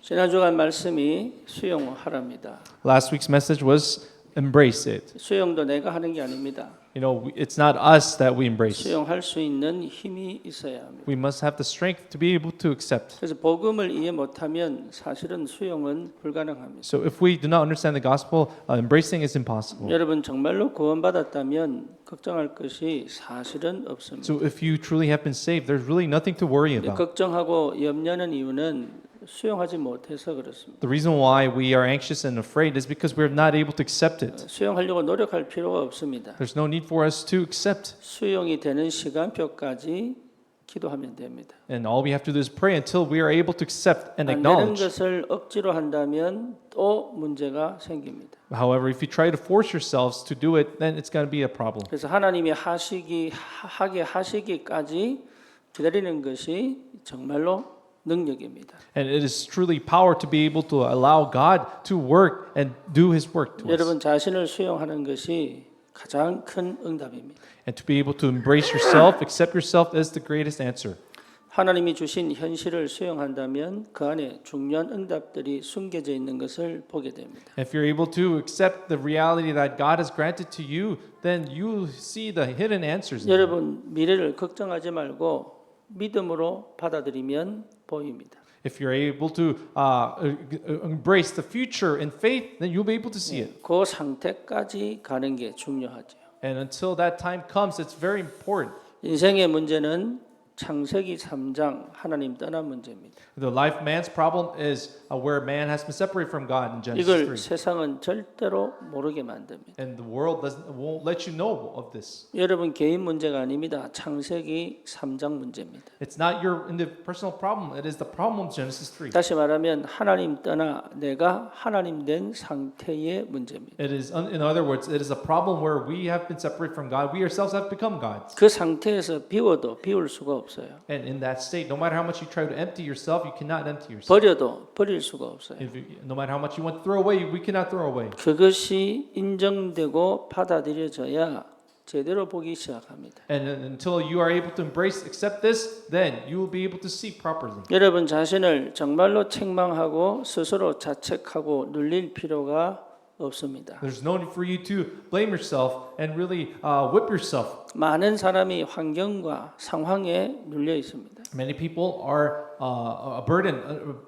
지난 주간 말씀이 수용하랍니다. Last week's message was embrace it. 수용도 내가 하는 게 아닙니다. You know, it's not us that we embrace. 수용할 수 있는 힘이 있어야 합니다. We must have the strength to be able to accept. 그래서 복음을 이해 못하면 사실은 수용은 불가능합니다. So if we do not understand the gospel, embracing is impossible. 여러분 정말로 구원받았다면 걱정할 것이 사실은 없습니다. So if you truly have been saved, there's really nothing to worry about. 걱정하고 염려하는 이유는 수용하지 못해서 그렇습니다. The reason why we are anxious and afraid is because we're not able to accept it. 수용하려고 노력할 필요가 없습니다. There's no need for us to accept. 수용이 되는 시간표까지 기도하면 됩니다. And all we have to do is pray until we are able to accept and 안 되는 acknowledge. 것을 억지로 한다면 또 문제가 생깁니다. However, if you try to force yourselves to do it, then it's going to be a problem. 그래서 하나님이 하게 하시기까지 기다리는 것이 정말로 능력입니다. And it is truly power to be able to allow God to work and do His work to us. 여러분 자신을 수용하는 것이 가장 큰 응답입니다. And to be able to embrace yourself, accept yourself is the greatest answer. 하나님이 주신 현실을 수용한다면 그 안에 중요한 응답들이 숨겨져 있는 것을 보게 됩니다. If you're able to accept the reality that God has granted to you, then you see the hidden answers. 여러분 미래를 걱정하지 말고 믿음으로 받아들이면 보입니다. If you're able to embrace the future in faith, then you'll be able to see it. 그 상태까지 가는 게 중요하죠. And until that time comes, it's very important. 인생의 문제는 창세기 3장 하나님 떠난 문제입니다. The life man's problem is where man has been separated from God in Genesis 이걸 3. 세상은 절대로 모르게 만듭니다. And the world won't let you know of this. 여러분 개인 문제가 아닙니다. 창세기 3장 문제입니다. It's not your personal problem. It is the problem of Genesis 3. 다시 말하면 하나님 떠나 내가 하나님 된 상태의 문제입니다. It is, in other words, it is a problem where we have been separated from God. We ourselves have become gods. 그 상태에서 비워도 비울 수가 없어요. And in that state, no matter how much you try to empty yourself, you cannot empty yourself. 버려도 버릴 수가 없어요. No matter how much you want to throw away, we cannot throw away. 그것이 인정되고 받아들여져야 제대로 보기 시작합니다. And until you are able to embrace, accept this, then you will be able to see properly. 여러분 자신을 정말로 책망하고 스스로 자책하고 눌릴 필요가 없습니다. There's no need for you to blame yourself and really whip yourself. 많은 사람이 환경과 상황에 눌려 있습니다. Many people are burdened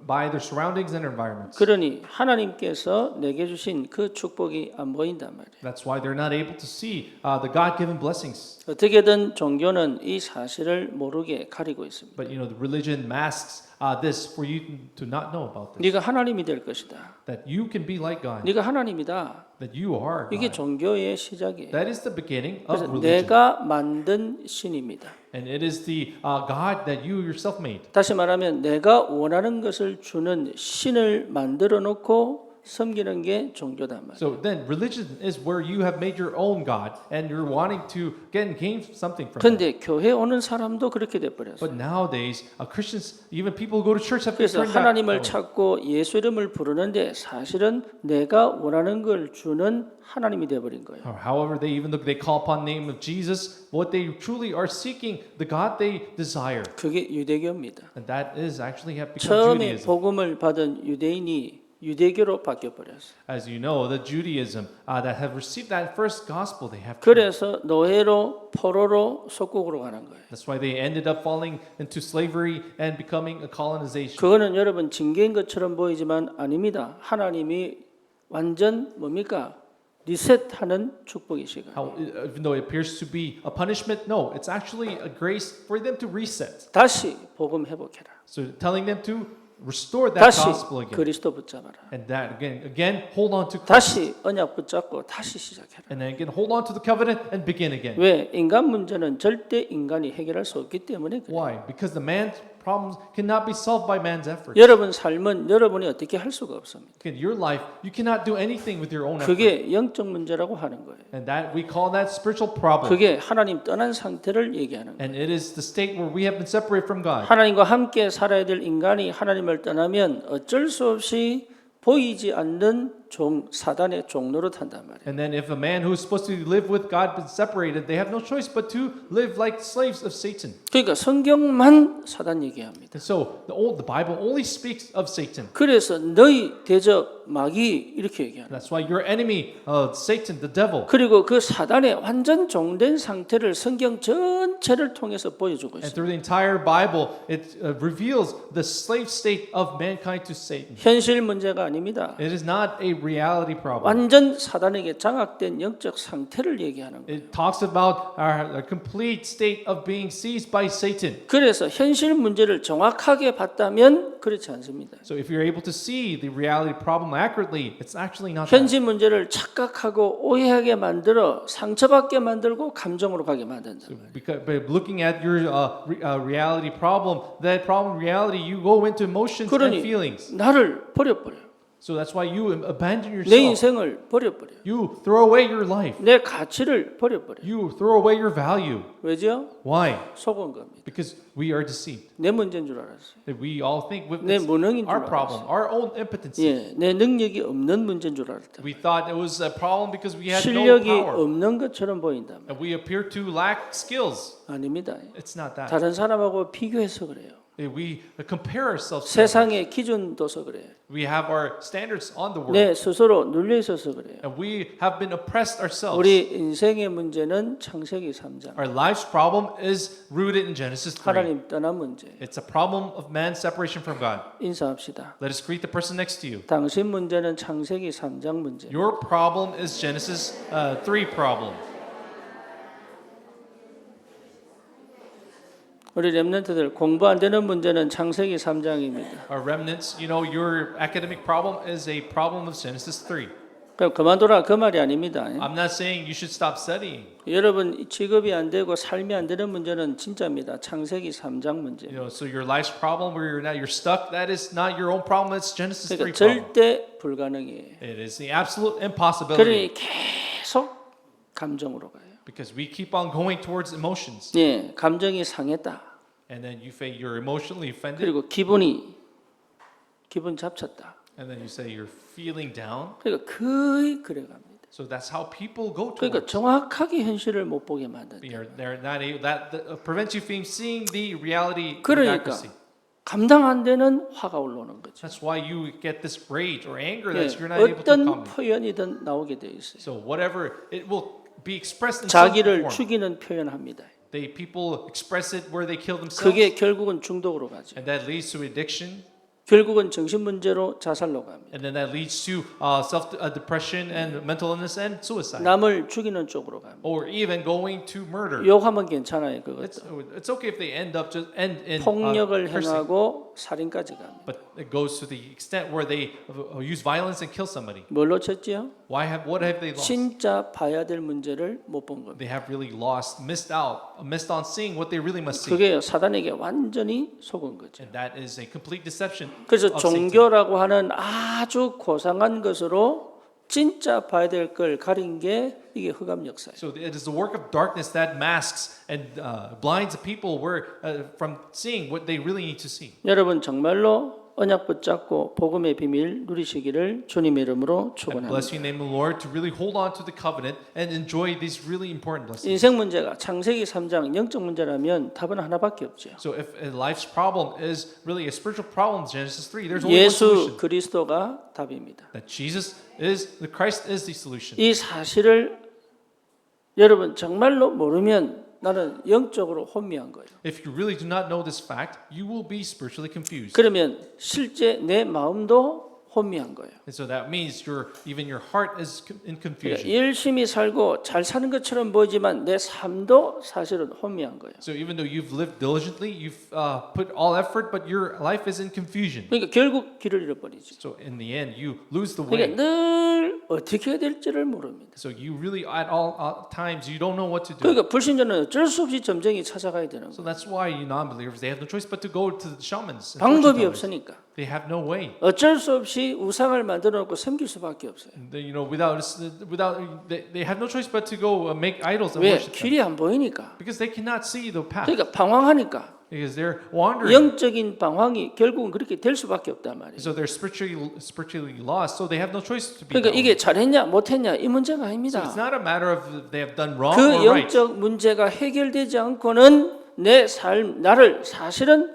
by their surroundings and environments. 그러니 하나님께서 내게 주신 그 축복이 안 보인단 말이에요. That's why they're not able to see the God-given blessings. 어떻게든 종교는 이 사실을 모르게 가리고 있습니다. But you know, the religion masks this for you to not know about this. 네가 하나님이 될 것이다. That you can be like God. 네가 하나님이다. That you are 이게 God. 종교의 시작이에요. That is the beginning of 그래서 religion. 내가 만든 신입니다. And it is the God that you yourself made. 다시 말하면 내가 원하는 것을 주는 신을 만들어 놓고 섬기는 게 종교단 말이에요. So then religion is where you have made your own God and you're wanting to gain something from it. 그런데 교회 오는 사람도 그렇게 돼 버렸어요. But nowadays, Christians, even people who go to church have 그래서 turned 하나님을 that. 찾고 예수 이름을 부르는데 사실은 내가 원하는 걸 주는 하나님이 돼 버린 거예요. However, even though they call upon the name of Jesus, what they truly are seeking, the God they desire. 그게 유대교입니다. And that is actually have become 처음에 Judaism. 복음을 받은 유대인이 유대교로 바뀌어 버렸어요. As you know, the Judaism that have received that first gospel, they have. 그래서 노예로 포로로 속국으로 가는 거예요. That's why they ended up falling into slavery and becoming a colonization. 그거는 여러분 징계인 것처럼 보이지만 아닙니다. 하나님이 완전 뭡니까? 리셋하는 축복이시가. Even though it appears to be a punishment, no, it's actually a grace for them to reset. 다시 복음 회복해라. So telling them to restore that 다시 gospel again. 그리스도 붙잡아라. And that again, hold on to Christ. 다시 언약 붙잡고 다시 시작해라. And then again, hold on to the covenant and begin again. 왜? 인간 문제는 절대 인간이 해결할 수 없기 때문에 그래요. Why? Because the man's problems cannot be solved by man's efforts. 여러분 삶은 여러분이 어떻게 할 수가 없습니다. In your life, you cannot do anything with your own effort. 그게 영적 문제라고 하는 거예요. And that we call that spiritual problem. 그게 하나님 떠난 상태를 얘기하는 거예요. And it is the state where we have been separated from God. 하나님과 함께 살아야 될 인간이 하나님을 떠나면 어쩔 수 없이 보이지 않는 사단의 종로로 탄단 말이에요. And then if a man who's supposed to live with God but separated, they have no choice but to live like slaves of Satan. 그러니까 성경만 사단 얘기합니다. And so the Bible only speaks of Satan. 그래서 너희 대적 마귀 이렇게 얘기하는. That's why your enemy, Satan, the devil. 그리고 그 사단의 완전 종된 상태를 성경 전체를 통해서 보여주고 And 있습니다. through the entire Bible, it reveals the slave state of mankind to Satan. 현실 문제가 아닙니다. It is not a reality problem. 완전 사단에게 장악된 영적 상태를 얘기하는 거예요. It talks about our complete state of being seized by Satan. 그래서 현실 문제를 정확하게 봤다면 그렇지 않습니다. So if you're able to see the reality problem accurately, it's actually not that. 현실 문제를 착각하고 오해하게 만들어 상처받게 만들고 감정으로 가게 만든다. Because by looking at your reality problem, that problem reality, you go into emotions and 그러니 feelings. 나를 버려버려. So that's why you abandon 내 yourself. 인생을 버려버려. You throw away your life. 내 가치를 버려버려. You throw away your value. 왜죠? Why? 속은 겁니다. Because we are deceived. 내 문제인 줄 알았어요. That we all think 내 it's 무능인 줄 our problem, 알았어요. our own impotency. 예, 내 능력이 없는 문제인 줄 알았다. We thought it was a problem because we had no 실력이 power. 없는 것처럼 보인다. And we appear to lack skills. 아닙니다. It's not that. 다른 사람하고 비교해서 그래요. We compare ourselves to others. 세상의 기준 둬서 그래요. We have our standards on the world. 내 스스로 눌려 있어서 그래요. And we have been oppressed ourselves. 우리 인생의 문제는 창세기 3장. Our life's problem is rooted in Genesis 3. 하나님 떠난 문제. It's a problem of man's separation from God. 인사합시다. Let us greet the person next to you. 당신 문제는 창세기 3장 문제. Your problem is Genesis 3 problem. 우리 렘넌트들 공부 안 되는 문제는 창세기 3장입니다. Our remnants, you know, your academic problem is a problem of Genesis 3. 그럼 그만둬라 그 말이 아닙니다. I'm not saying you should stop studying. 여러분 직업이 안 되고 삶이 안 되는 문제는 진짜입니다. 창세기 3장 문제. You know, so your life's problem where you're stuck, that is not your own problem, it's Genesis 3 그러니까 problem. 절대 불가능이에요. It is the absolute impossibility 그러니 계속 감정으로 가요. because we keep on going towards emotions. 예, 감정이 상했다. And then you say you're emotionally offended. 그리고 기분 잡쳤다. And then you say you're feeling down. 그러니까 거의 그래갑니다. So that's how people go 그러니까 towards. 정확하게 현실을 못 보게 만든다. They're not able, that prevents you from seeing the reality of 그러니까 accuracy. 감당 안 되는 화가 올라오는 거죠. That's why you get this rage or anger 예, that you're not able to 어떤 calm. 표현이든 나오게 돼 있어요. So whatever, it will be expressed in some 자기를 form. 죽이는 표현합니다. People express it where they kill themselves. 그게 결국은 중독으로 가죠. And that leads to addiction. 결국은 정신 문제로 자살로 갑니다. And then that leads to depression and mental illness and suicide. 남을 죽이는 쪽으로 갑니다. Or even going to murder. 욕하면 괜찮아요, 그것도. It's okay if they end in 폭력을 cursing. 행하고 살인까지 갑니다. But it goes to the extent where they use violence and kill somebody. 뭘 놓쳤지요? What have they lost? 진짜 봐야 될 문제를 못 본 겁니다. They have really missed on seeing what they really must see. 그게 사단에게 완전히 속은 거죠. And that is a complete deception. 그래서 of Satan. 종교라고 하는 아주 고상한 것으로 진짜 봐야 될 걸 가린 게 이게 흑암 역사예요. So it is the work of darkness that masks and blinds the people from seeing what they really need to see. 여러분 정말로 언약 붙잡고 복음의 비밀 누리시기를 주님의 이름으로 And 축원합니다. bless you in the name of the Lord to really hold on to the covenant and enjoy these really important blessings. 인생 문제가 창세기 3장 영적 문제라면 답은 하나밖에 없죠. So if life's problem is really a spiritual problem, Genesis 3, there's only one 예수 solution. 그리스도가 답입니다. That Christ is the solution. 이 사실을 여러분 정말로 모르면 나는 영적으로 혼미한 거예요. If you really do not know this fact, you will be spiritually confused. 그러면 실제 내 마음도 혼미한 거예요. And so that means even your heart is in 그러니까 confusion. 열심히 살고 잘 사는 것처럼 보이지만 내 삶도 사실은 혼미한 거예요. So even though you've lived diligently, you've put all effort, but your life is in confusion. 그러니까 결국 길을 잃어버리죠. So in the end, you lose the way. 그러니까 늘 어떻게 해야 될지를 모릅니다. So you really, at all times, you don't know what to do. 그러니까 불신자는 어쩔 수 없이 점쟁이 찾아가야 되는 So 거예요. that's why you non-believers, they have no choice but to go to the shamans. and 방법이 fortune tellers. 없으니까. They have no way. 어쩔 수 없이 우상을 만들어 놓고 섬길 수밖에 없어요. You know, they have no choice but to go make idols and 왜? worship them. 길이 안 보이니까. Because they cannot see the path. 그러니까 방황하니까. because they're wandering. 영적인 방황이 결국은 그렇게 될 수밖에 없단 말이에요. So they're spiritually lost. So they have no choice to be. 그러니까 that 이게 way. 잘했냐 못했냐 이 문제가 So 아닙니다. it's not a matter of if they have done wrong 그 or right. 영적 문제가 해결되지 않고는 내 삶, 나를 사실은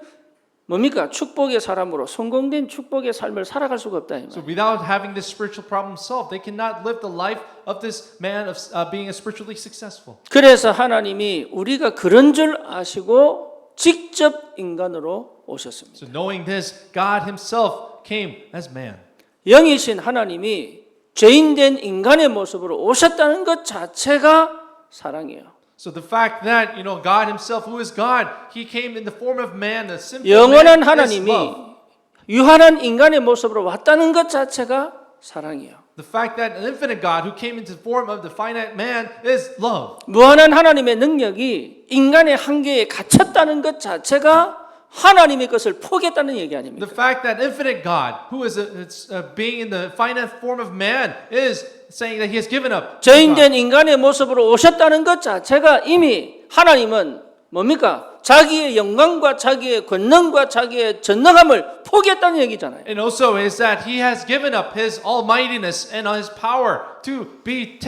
뭡니까? 축복의 사람으로 성공된 축복의 삶을 살아갈 수가 없다 이 So 말. without having this spiritual problem solved, they cannot live the life of this man of being a spiritually successful. 그래서 하나님이 우리가 그런 줄 아시고 직접 인간으로 오셨습니다. So knowing this, God Himself came as man. 영이신 하나님이 죄인된 인간의 모습으로 오셨다는 것 자체가 사랑이에요. So the fact that God Himself, who is God, He came in the form of man, the sinful 영원한 man, is 하나님이 love. 유한한 인간의 모습으로 왔다는 것 자체가 사랑이에요. The fact that an infinite God who came into the form of the finite man is love. 무한한 하나님의 능력이 인간의 한계에 갇혔다는 것 자체가 하나님의 것을 포기했다는 얘기 아닙니까? The fact that infinite God, who is being in the finite form of man, is saying that He has given up. to God. 죄인된 인간의 모습으로 오셨다는 것 자체가 이미 하나님은 뭡니까? 자기의 영광과 자기의 권능과 자기의 전능함을 포기했다는 얘기잖아요. And also is that He has given up His almightiness and His power to be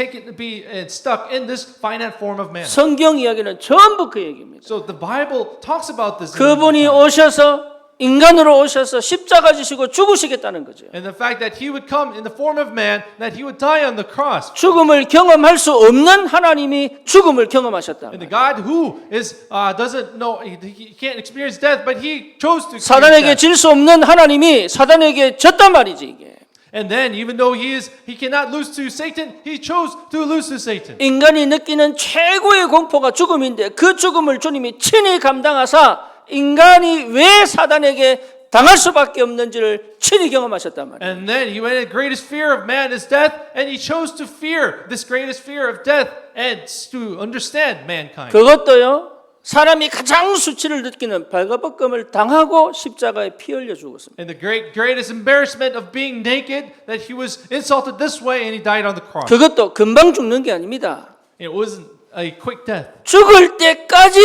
stuck in this finite form of man. 성경 이야기는 전부 그 얘기입니다. So the Bible talks about this. 그분이 오셔서 인간으로 오셔서 십자가 지시고 죽으시겠다는 거죠. And the fact that He would come in the form of man, that He would die on the cross. 죽음을 경험할 수 없는 하나님이 죽음을 경험하셨다. And the God who doesn't know, He can't experience death, but He chose to experience 사단에게 death. 질 수 없는 하나님이 사단에게 졌단 말이지 이게. And then, even though He cannot lose to Satan, He chose to lose to Satan. 인간이 느끼는 최고의 공포가 죽음인데 그 죽음을 주님이 친히 감당하사 인간이 왜 사단에게 당할 수밖에 없는지를 친히 경험하셨단 말이에요. And then He went, the greatest fear of man is death, and He chose to fear this greatest fear of death and to understand mankind. 그것도요. 사람이 가장 수치를 느끼는 발가벗김을 당하고 십자가에 피 흘려 죽었습니다. And the greatest embarrassment of being naked, that He was insulted this way and He died on the cross. 그것도 금방 죽는 게 아닙니다. It wasn't a quick death. 죽을 때까지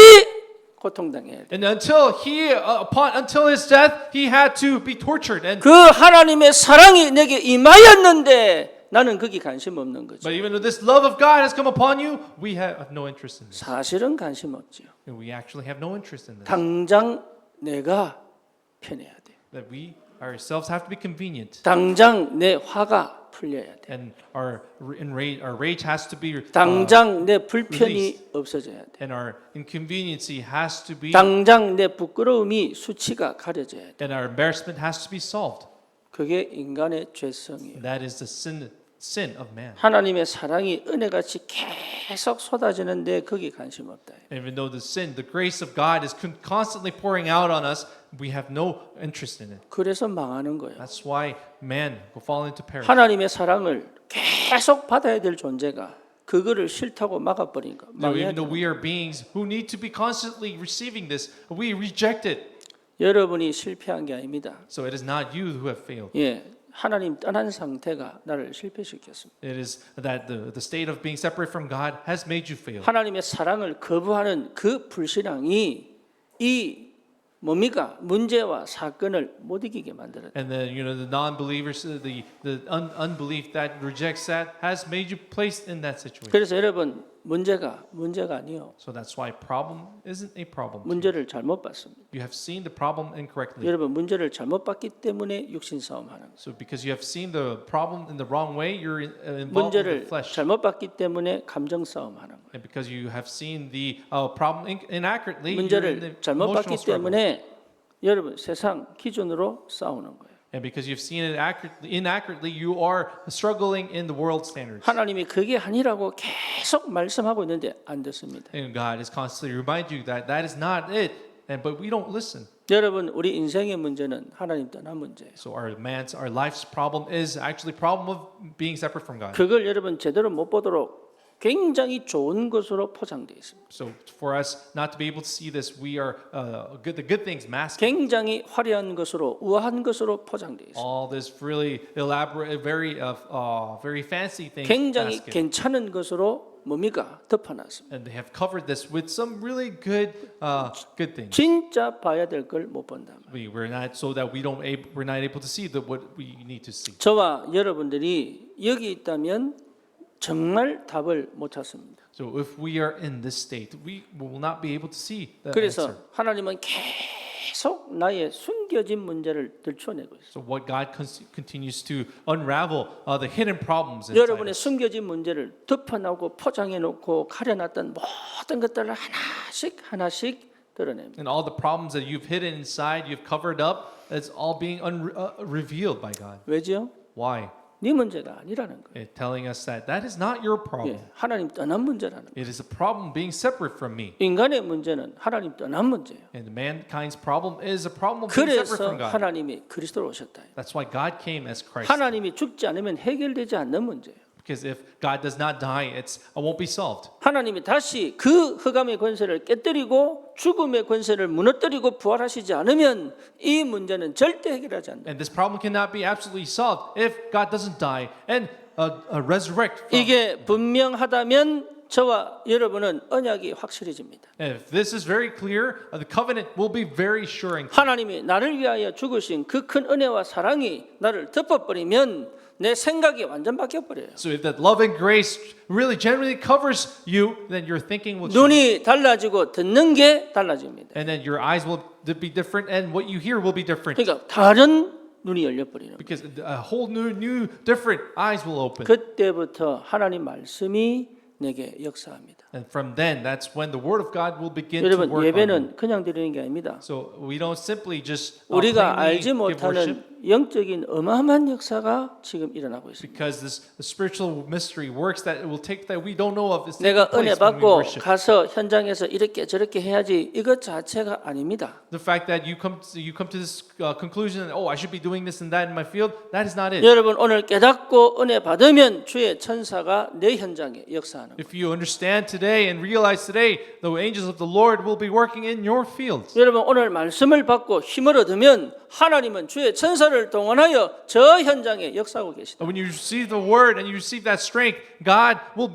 고통당해야 돼. And until His death, He had to be tortured. And 그 하나님의 사랑이 내게 임하였는데 나는 거기 관심 없는 거죠. but even though this love of God has come upon you, we have no interest in this. 사실은 관심 없지요. And we actually have no interest in this. 당장 내가 편해야 돼. That we ourselves have to be convenient, 당장 내 화가 풀려야 돼. and our rage has to be 당장 내 불편이 released. 없어져야 돼. and our inconveniency has to be, 당장 내 부끄러움이 수치가 가려져야 돼. and our embarrassment has to be solved. 그게 인간의 죄성이에요. That is the sin of man. 하나님의 사랑이 은혜같이 계속 쏟아지는데 거기 관심 없다. Even though the grace of God is constantly pouring out on us, we have no interest in it. 그래서 망하는 거예요. That's why man will fall into peril. 하나님의 사랑을 계속 받아야 될 존재가 그거를 싫다고 막아버리니까 Now, 망해야 even though 돼요. we are beings who need to be constantly receiving this, we reject it. 여러분이 실패한 게 아닙니다. So it is not you who have failed. 예, 하나님 떠난 상태가 나를 실패시켰습니다. It is that the state of being separate from God has made you fail. 하나님의 사랑을 거부하는 그 불신앙이 이 뭡니까? 문제와 사건을 못 이기게 만들어요. And then the non-believers, the unbelief that rejects that has made you placed in that situation. 그래서 여러분 문제가 아니요. So that's why problem isn't a problem. 문제를 잘못 봤습니다. You have seen the problem incorrectly. 여러분 문제를 잘못 봤기 때문에 육신 싸움 하는 거예요. So because you have seen the problem in the wrong way, you're involved with the 문제를 flesh. 잘못 봤기 때문에 감정 싸움 하는 거예요. And because you have seen the problem inaccurately, you're in 문제를 the 잘못 emotional 봤기 struggle. 때문에 여러분 세상 기준으로 싸우는 거예요. And because you've seen it inaccurately, you are struggling in the world standards. 하나님이 그게 아니라고 계속 말씀하고 있는데 안 듣습니다. And God is constantly remind you that that is not it. But we don't listen. 여러분 우리 인생의 문제는 하나님 떠난 문제예요. So our life's problem is actually problem of being separate from God. 그걸 여러분 제대로 못 보도록 굉장히 좋은 것으로 포장되어 있습니다. So for us not to be able to see this, we are the good things masked. 굉장히 화려한 것으로 우아한 것으로 포장되어 있습니다. All this really elaborate, very fancy things. 굉장히 masked. 괜찮은 것으로 뭡니까? 덮어놨습니다. And they have covered this with some really good things. 진짜 봐야 될 걸 못 본다. We're not so that we're not able to see what we need to see. 저와 여러분들이 여기 있다면 정말 답을 못 찾습니다. So if we are in this state, we will not be able to see the 그래서 answer. 하나님은 계속 나의 숨겨진 문제를 들춰내고 있어요. So what God continues to unravel the hidden problems inside 여러분의 us. 숨겨진 문제를 덮어놓고 포장해놓고 가려놨던 모든 것들을 하나씩 드러냅니다. And all the problems that you've hidden inside, you've covered up, it's all being revealed by God. 왜죠? Why? 네 문제가 아니라는 거예요. Telling us that is not your problem. 예, 하나님 떠난 문제라는 거예요. It is a problem being separate from me. 인간의 문제는 하나님 떠난 문제예요. And mankind's problem is a problem of being separate 그래서 from God. 하나님이 그리스도로 오셨다. That's why God came as Christ. 하나님이 죽지 않으면 해결되지 않는 문제예요. Because if God does not die, it won't be solved. 하나님이 다시 그 흑암의 권세를 깨뜨리고 죽음의 권세를 무너뜨리고 부활하시지 않으면 이 문제는 절대 해결하지 않는다. And this problem cannot be absolutely solved if God doesn't die and resurrect. 이게 분명하다면 저와 여러분은 언약이 확실해집니다. And if this is very clear, the covenant will be very sure and clear. 하나님이 나를 위하여 죽으신 그 큰 은혜와 사랑이 나를 덮어버리면 내 생각이 완전 바뀌어버려요. So if that love and grace really genuinely covers you, then your thinking will change. 눈이 달라지고 듣는 게 달라집니다. And then your eyes will be different and what you hear will be different. 그러니까 다른 눈이 열려버리는 거예요. Because a whole new different eyes will open. 그때부터 하나님 말씀이 내게 역사합니다. And from then, that's when the word of God will begin to 여러분 work on you. 예배는 그냥 드리는 게 아닙니다. So we don't simply just 우리가 plainly 알지 give worship. 못하는 영적인 어마어마한 역사가 지금 일어나고 있습니다. Because this spiritual mystery works that it will take that we don't know of is 내가 taking 은혜 place when we 받고 worship. 가서 현장에서 이렇게 저렇게 해야지 이것 자체가 아닙니다. The fact that you come to this conclusion that I should be doing this and that in my field, that is not it. 여러분 오늘 깨닫고 은혜 받으면 주의 천사가 내 현장에 역사하는 거예요. If you understand today and realize today, the angels of the Lord will be working in your fields. 여러분 오늘 말씀을 받고 힘을 얻으면 하나님은 주의 천사를 동원하여 저 현장에 역사하고 계시다. When you receive the word and you receive that strength, God will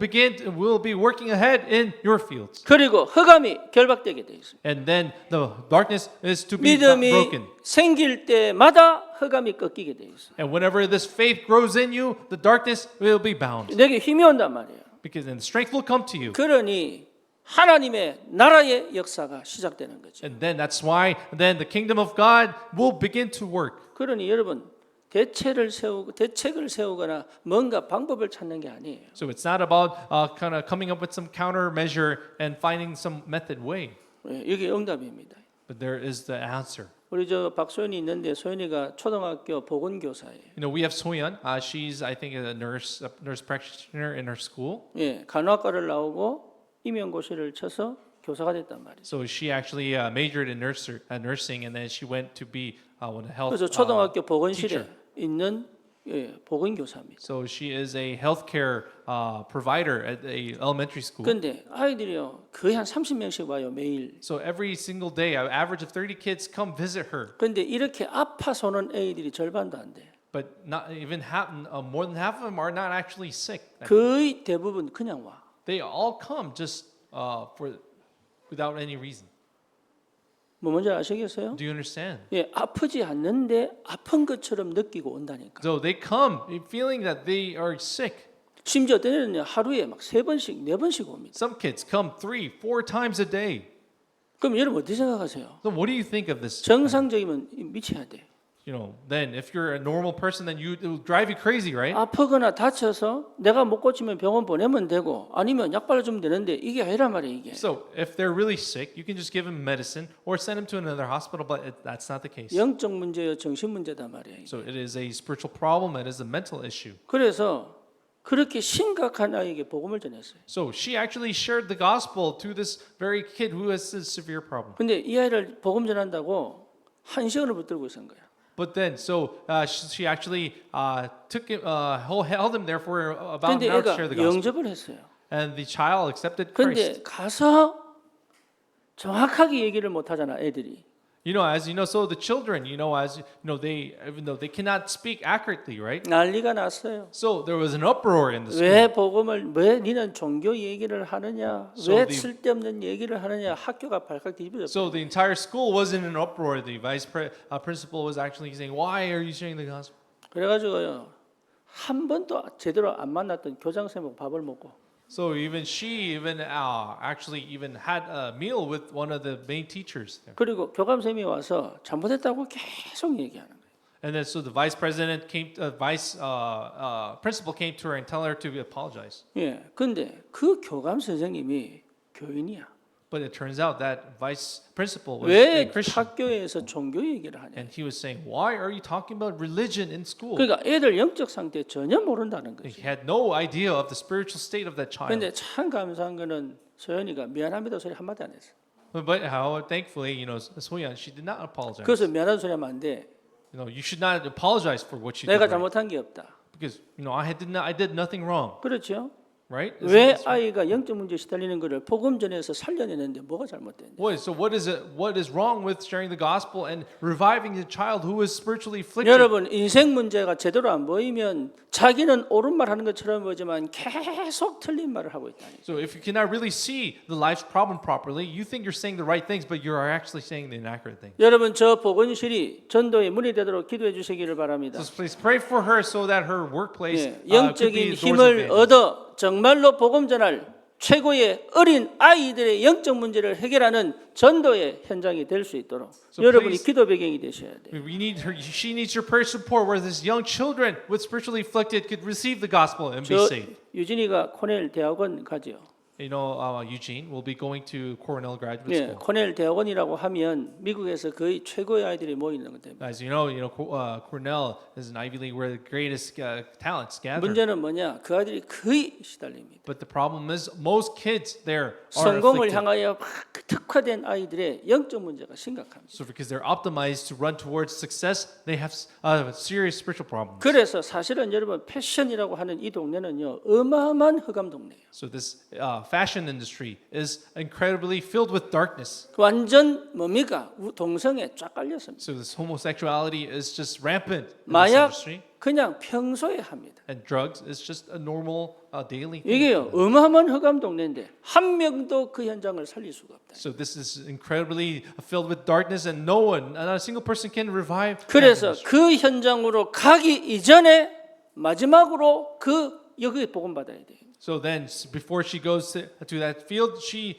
be working ahead in your fields. 그리고 흑암이 결박되게 되어 있습니다. And then the darkness is to be 믿음이 broken. 생길 때마다 흑암이 꺾이게 되어 있어요. And whenever this faith grows in you, the darkness will be bound. 내게 힘이 온단 말이에요. Because then strength will come to you. 그러니 하나님의 나라의 역사가 시작되는 거죠. And then that's why then the kingdom of God will begin to work. 그러니 여러분 대책을 세우거나 뭔가 방법을 찾는 게 아니에요. So it's not about kind of coming up with some countermeasure and finding some method way, 이게 응답입니다. but there is the answer. 우리 저 박소연이 있는데 소연이가 초등학교 보건교사예요. You know, we have Soyeon. She's I think a nurse practitioner in her school. 예, 간호학과를 나오고 임용고시를 쳐서 교사가 됐단 말이에요. So she actually majored in nursing, and then she went to be a health. 그래서 초등학교 보건실에 teacher. 있는 보건교사입니다. So she is a healthcare provider at a elementary school. 그런데 아이들이요 거의 한 30명씩 와요 매일. So every single day, an average of 30 kids come visit her. 그런데 이렇게 아파서 오는 애들이 절반도 안 돼. But not even half, more than half of them are not actually sick. 거의 대부분 그냥 와. They all come just without any reason. 뭐 뭔지 아시겠어요? Do you understand? 예, 아프지 않는데 아픈 것처럼 느끼고 온다니까. So they come feeling that they are sick. 심지어 어떤 애는 하루에 막 3번씩, 4번씩 옵니다. Some kids come 3, 4 times a day. 그럼 여러분 어떻게 생각하세요? So what do you think of this? 정상적이면 미쳐야 돼. You know, then if you're a normal person, then it will drive you crazy, right? 아프거나 다쳐서 내가 못 고치면 병원 보내면 되고 아니면 약 발라주면 되는데 이게 아니란 말이에요 이게. So if they're really sick, you can just give them medicine or send them to another hospital, but that's not the case. 영적 문제요 정신 문제다 말이에요. So it is a spiritual problem, it is a mental issue. 그래서 그렇게 심각한 아이에게 복음을 전했어요. So she actually shared the gospel to this very kid who has this severe problem. 근데 이 아이를 복음 전한다고 1시간을 붙들고 있은 거야. But then, so she actually took him, held him there for about an 그런데 hour to 애가 share the gospel. 영접을 했어요. And the child accepted Christ. 근데 가서 정확하게 얘기를 못 하잖아, 애들이. You know, as you know, so the children, as you know, they even though they cannot speak accurately, right? 난리가 났어요. So there was an uproar in the school. 왜 복음을 왜 니는 종교 얘기를 하느냐? So 왜 the- 쓸데없는 얘기를 하느냐? 학교가 발칵 뒤집어졌어요. So the entire school was in an uproar. The principal was actually saying, "Why are you sharing the gospel?" 그래가지고요 한 번도 제대로 안 만났던 교장 선생님하고 밥을 먹고 So even she actually even had a meal with one of the main teachers there. 그리고 교감 선생님이 와서 잘못했다고 계속 얘기하는 거예요. And then so the vice president principal came to her and tell her to apologize. 예, 근데 그 교감 선생님이 교인이야. But it turns out that vice principal was 왜 a Christian. 학교에서 종교 얘기를 하냐? And he was saying, "Why are you talking about religion in school?" 그러니까 애들 영적 상태 전혀 모른다는 거죠. He had no idea of the spiritual state of that child. 근데 참 감사한 거는 소연이가 미안합니다 소리 한마디 안 했어. But how thankfully, Soyeon, she did not apologize. 그래서 미안한 소리 하면 안 돼. You should not apologize for what you did. 내가 Right? 잘못한 게 없다. Because I did nothing wrong, 그렇죠? right? 왜 아이가 영적 문제에 시달리는 것을 복음 전에서 살려내는데 뭐가 잘못됐냐? What is wrong with sharing the gospel and reviving the child who is spiritually afflicted? 여러분 인생 문제가 제대로 안 보이면 자기는 옳은 말 하는 것처럼 보지만 계속 틀린 말을 하고 있다. So if you cannot really see the life's problem properly, you think you're saying the right things, but you are actually saying the inaccurate things. 여러분 저 복원실이 전도의 문이 되도록 기도해 주시기를 바랍니다. So please pray for her so that her workplace 예, could 영적인 be doors of 힘을 evangelism. 얻어 정말로 복음 전할 최고의 어린 아이들의 영적 문제를 해결하는 전도의 현장이 될 수 있도록 So 여러분이 please- 기도 배경이 되셔야 돼요. She needs your prayer support where these young children with spiritually afflicted could receive the gospel and be 저 saved. 유진이가 코넬 대학원 가죠. Eugene will be going to Cornell Graduate 예, School. 코넬 대학원이라고 하면 미국에서 거의 최고의 아이들이 모이는 것 때문에. As you know, Cornell is an Ivy League where the greatest talents gather. 문제는 뭐냐? 그 아이들이 거의 시달립니다. But the problem is most kids there are 성공을 afflicted. 향하여 막 특화된 아이들의 영적 문제가 심각합니다. So because they're optimized to run towards success, they have serious spiritual problems. 그래서 사실은 여러분 패션이라고 하는 이 동네는요 어마어마한 흑암 동네예요. So this fashion industry is incredibly filled with darkness. 완전 뭡니까? 동성애 쫙 깔렸습니다. So this homosexuality is just rampant in this 마약 industry. 그냥 평소에 합니다. And drugs is just a normal daily thing. 이게요 어마어마한 흑암 동네인데 한 명도 그 현장을 살릴 수가 없다. So this is incredibly filled with darkness, and no one, not a single person can revive. that 그래서 industry. 그 현장으로 가기 이전에 마지막으로 그 여기 복음 받아야 돼요. So then, before she goes to that field, she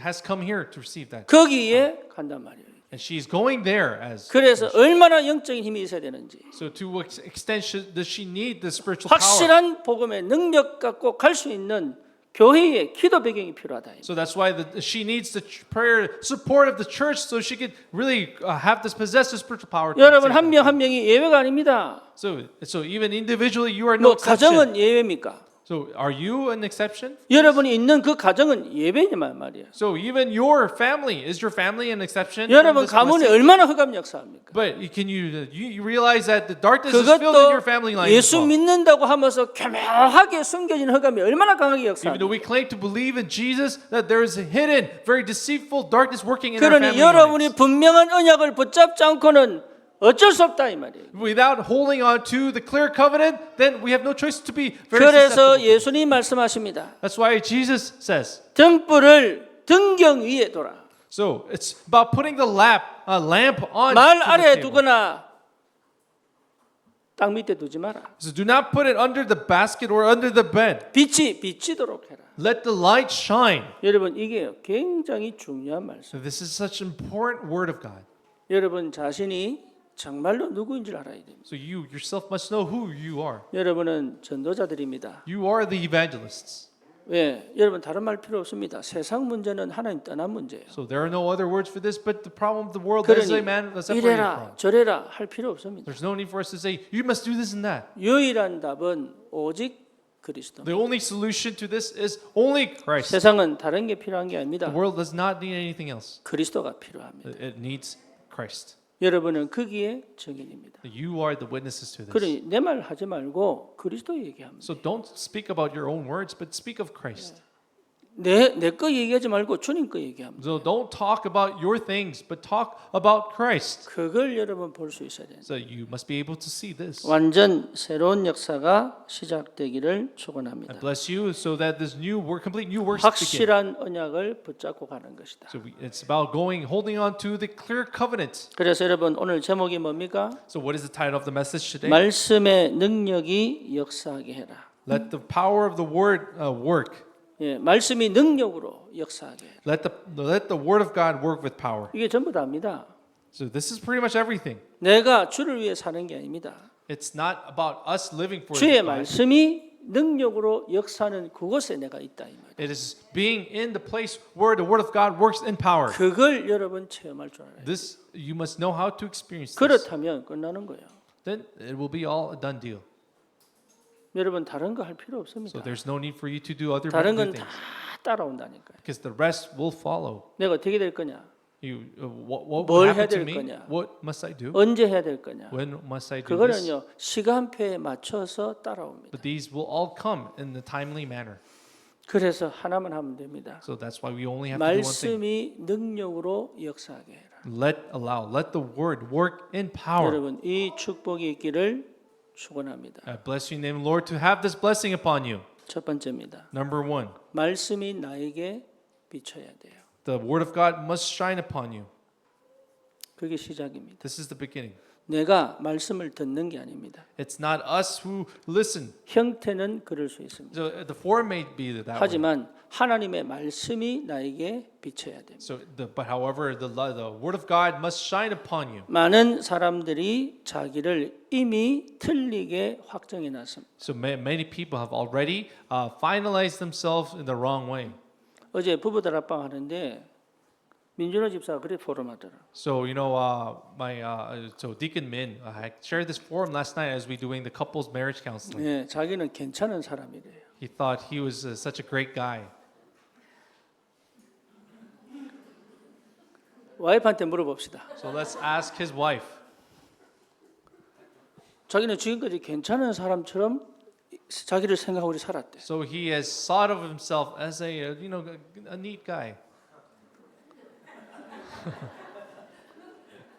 has come here to receive that, 거기에 간단 말이에요. and she's going there as. 그래서 얼마나 영적인 힘이 있어야 되는지 So to what extent does she need the spiritual power? 확실한 복음의 능력 갖고 갈 수 있는 교회의 기도 배경이 필요하다. So that's why she needs the prayer support of the church, so she could really have this possessive spiritual power. to 여러분 save 한 명 한 명이 예외가 아닙니다. So even individually, you are no 뭐 exception. 가정은 예외입니까? So are you an exception? 여러분이 있는 그 가정은 예배냐만 말이에요. So even your family, is your family an exception? from 여러분 this 가문이 blessing? 얼마나 흑암 역사합니까? But can you realize that the darkness is filled in your family 그것도 line as 예수 well? 믿는다고 하면서 교묘하게 숨겨진 흑암이 얼마나 강하게 Even though 역사합니까? we claim to believe in Jesus, that there is a hidden, very deceitful darkness working in our 그러니 family 여러분이 lines. 분명한 언약을 붙잡지 않고는 어쩔 수 없다 이 말이에요. Without holding on to the clear covenant, then we have no choice to be very 그래서 susceptible. 예수님 말씀하십니다. That's why Jesus says. 등불을 등경 위에 둬라. So it's about putting the lamp on 말 to the 아래에 table. 두거나 땅 밑에 두지 마라. So do not put it under the basket or under the bed. 빛이 비치도록 해라. Let the light shine. 여러분 이게 굉장히 중요한 말씀. So this is such an important word of God. 여러분 자신이 정말로 누구인 줄 알아야 됩니다. So you yourself must know who you are. 여러분은 전도자들입니다. You are the evangelists. 왜? 여러분 다른 말 필요 없습니다. 세상 문제는 하나님 떠난 문제예요. So there are no other words for this, but the problem of the world is a man 그러니 separated 이래라 from. 저래라 할 필요 없습니다. There's no need for us to say, you must do this and that. 유일한 답은 오직 그리스도. The only solution to this is only Christ. 세상은 다른 게 필요한 게 아닙니다. The world does not need anything else. 그리스도가 필요합니다. It needs Christ. 여러분은 거기에 증인입니다. You are the witnesses to this. 그러니 내 말 하지 말고 그리스도 얘기합니다. So don't speak about your own words, but speak of Christ. 내 거 얘기하지 말고 주님 거 얘기합니다. So don't talk about your things, but talk about Christ. 그걸 여러분 볼 수 있어야 됩니다. So you must be able to see this. 완전 새로운 역사가 시작되기를 I 축원합니다. bless you so that this new work, complete new works begin. 확실한 언약을 붙잡고 가는 것이다. So it's about holding on to the clear covenant. 그래서 여러분 오늘 제목이 뭡니까? So what is the title of the message today? 말씀의 능력이 역사하게 해라. Let the power of the word work. 예, 말씀이 능력으로 역사하게 해라. Let the word of God work with power. 이게 전부 다입니다. So this is pretty much everything. 내가 주를 위해 사는 게 아닙니다. It's not about us living for 주의 God. 말씀이 능력으로 역사하는 그곳에 내가 있다 이 말이에요. It is being in the place where the word of God works in power. 그걸 여러분 체험할 줄 알아요. This you must know how to experience this. 그렇다면 끝나는 거예요. Then it will be all a done deal. 여러분 다른 거 할 필요 So 없습니다. there's no need for you to do other 다른 good 건 다 things 따라온다니까요. because the rest will follow. 내가 어떻게 될 거냐? What 뭘 will 해야 happen to 될 me? 거냐? What must I do? 언제 해야 될 거냐? When must I do this? 그거는요 시간표에 맞춰서 따라옵니다. But these will all come in the timely manner. 그래서 하나만 하면 됩니다. So that's why we only have to do one thing. 말씀이 능력으로 역사하게 해라. Let the word work in power. 여러분 이 축복이 있기를 축원합니다. I bless you in the name of the Lord to have this blessing upon you. 첫 번째입니다. Number one, 말씀이 나에게 비춰야 돼요. the word of God must shine upon you. 그게 시작입니다. This is the beginning. 내가 말씀을 듣는 게 아닙니다. It's not us who listen. 형태는 그럴 수 있습니다. So the form may be that way. 하지만 하나님의 말씀이 나에게 비춰야 됩니다. So, but however, the word of God must shine upon you. 많은 사람들이 자기를 이미 틀리게 확정해 놨습니다. So many people have already finalized themselves in the wrong way. 어제 부부들 합방 하는데 민준호 집사가 그래 포럼하더라. So so Deacon Min I shared this forum last night as we doing the couples marriage counseling. 예, 자기는 괜찮은 사람이래요. He thought he was such a great guy. 와이프한테 물어봅시다. So let's ask his wife. 자기는 지금까지 괜찮은 사람처럼 자기를 생각하고 살았대. So he has thought of himself as a neat guy.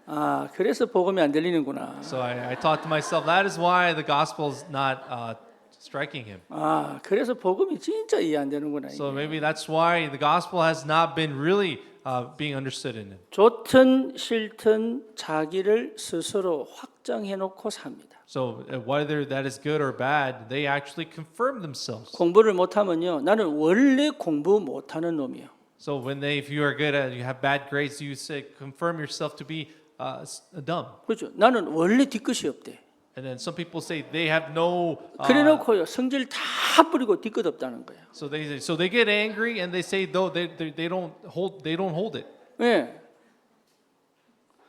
아, 그래서 복음이 안 들리는구나. So I thought to myself, that is why the gospel is not striking him. 아, 그래서 복음이 진짜 이해 안 되는구나. So 이게. maybe that's why the gospel has not been really being understood in him. 좋든 싫든 자기를 스스로 확정해 놓고 삽니다. So whether that is good or bad, they actually confirm themselves. 공부를 못하면요, 나는 원래 공부 못하는 놈이요. So if you are good at, you have bad grades, you say confirm yourself to be dumb. 그렇죠. 나는 원래 뒤끝이 없대. And then some people say they have no. 그래놓고요, 성질 다 뿌리고 뒤끝 없다는 거예요. So they get angry and they say though they don't hold it. 예.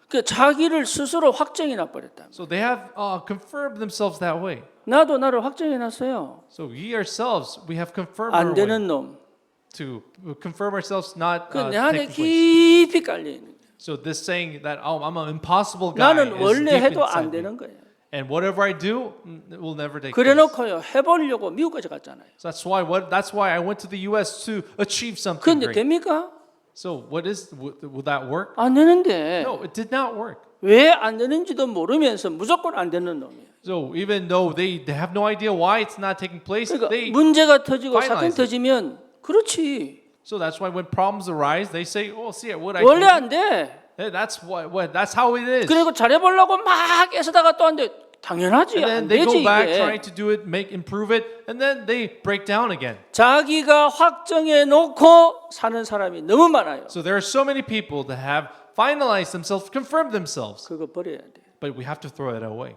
그 자기를 스스로 확정해 놔버렸다. So they have confirmed themselves that way. 나도 나를 확정해 놨어요. So we ourselves we have confirmed 안 our way 되는 놈. to confirm ourselves not 그 내 안에 taking place. 깊이 깔려 있는 거예요. So this saying that I'm an impossible guy 나는 is 원래 deep 해도 inside 안 me. 되는 거예요. And whatever I do, it will never take place. 그래놓고요, 해보려고 미국까지 갔잖아요. So that's why I went to the U.S. to achieve something 그런데 great. 됩니까? So will that work? 안 되는데 No, it did not work. 왜 안 되는지도 모르면서 무조건 안 되는 놈이에요. So even though they have no idea why it's not taking place, 그러니까 they 문제가 터지고 사건 finalize it. 터지면 그렇지. so that's why when problems arise, they say, "Oh, see what I 원래 told 안 돼. you." That's how it is. 그리고 잘해보려고 막 애쓰다가 또 안 돼. 당연하지. And then 안 they 되지 go back 이게. trying to do it, improve it, and then they break down again. 자기가 확정해 놓고 사는 사람이 너무 많아요. So there are so many people that have finalized themselves, confirmed themselves, 그거 버려야 돼. but we have to throw it away.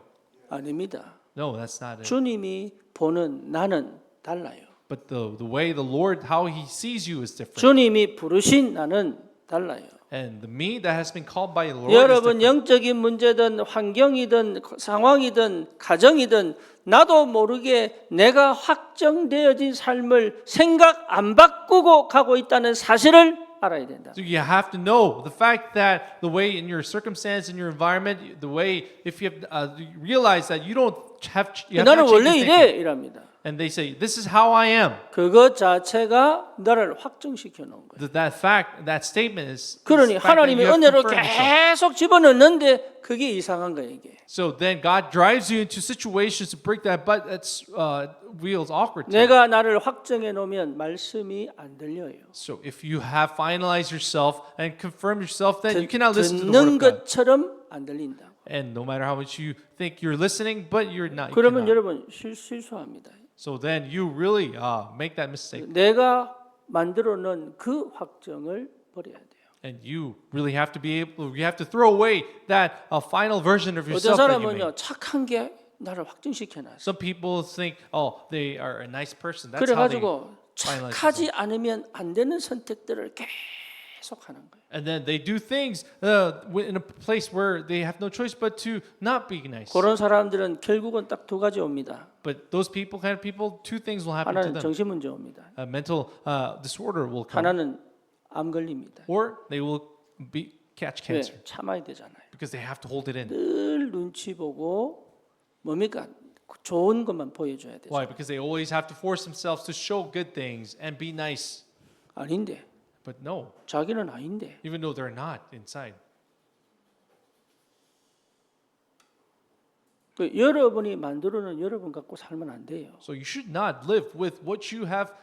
아닙니다. No, that's not it. 주님이 보는 나는 달라요. But the way the Lord, how He sees you is different. 주님이 부르신 나는 달라요. And the me that has been called by the Lord is 여러분 different. 영적인 문제든 환경이든 상황이든 가정이든 나도 모르게 내가 확정되어진 삶을 생각 안 바꾸고 가고 있다는 사실을 알아야 된다. So you have to know the fact that the way in your circumstance, in your environment, the way if you have you realize that you have 나는 not 원래 changed your 이래 thinking. 이랍니다. And they say, this is how I am. 그것 자체가 너를 확증시켜 놓은 거예요. That fact, that statement is 그러니 the fact that 하나님의 you have 은혜로 confirmed yourself. 계속 집어넣는데 그게 이상한 거예요, 이게. So then God drives you into situations to break that, but that's wheels awkward. To you. 내가 나를 확정해 놓으면 말씀이 안 들려요. So if you have finalized yourself and confirmed yourself, then you cannot listen to the word 듣는 of God. 것처럼 안 들린다. And no matter how much you think you're listening, but you're not. You 그러면 cannot. 여러분 실수합니다. So then you really make that mistake, 내가 만들어 놓은 그 확정을 버려야 돼요. and you really have to be able. You have to throw away that final version of 어떤 yourself that you 사람은요 made. 착한 게 나를 확증시켜 놨어. Some people think, oh, they are a nice person. That's how they. 그래가지고 finalize 착하지 않으면 안 되는 선택들을 계속 하는 거예요. And then they do things in a place where they have no choice but to not be nice. 그런 사람들은 결국은 딱 두 가지 옵니다. But those people, kind of people, two things will happen to 하나는 them. 정신 문제 옵니다. A mental disorder will come, 하나는 암 걸립니다. or they will catch 왜? cancer 참아야 되잖아요. because they have to hold it in. 늘 눈치 보고 뭡니까? 좋은 것만 보여줘야 되죠. Why? Because they always have to force themselves to show good things and be nice. 아닌데 But no, 자기는 아닌데 even though they're not inside. 그 여러분이 만들어놓은 여러분 갖고 살면 안 돼요. So you should not live with what you have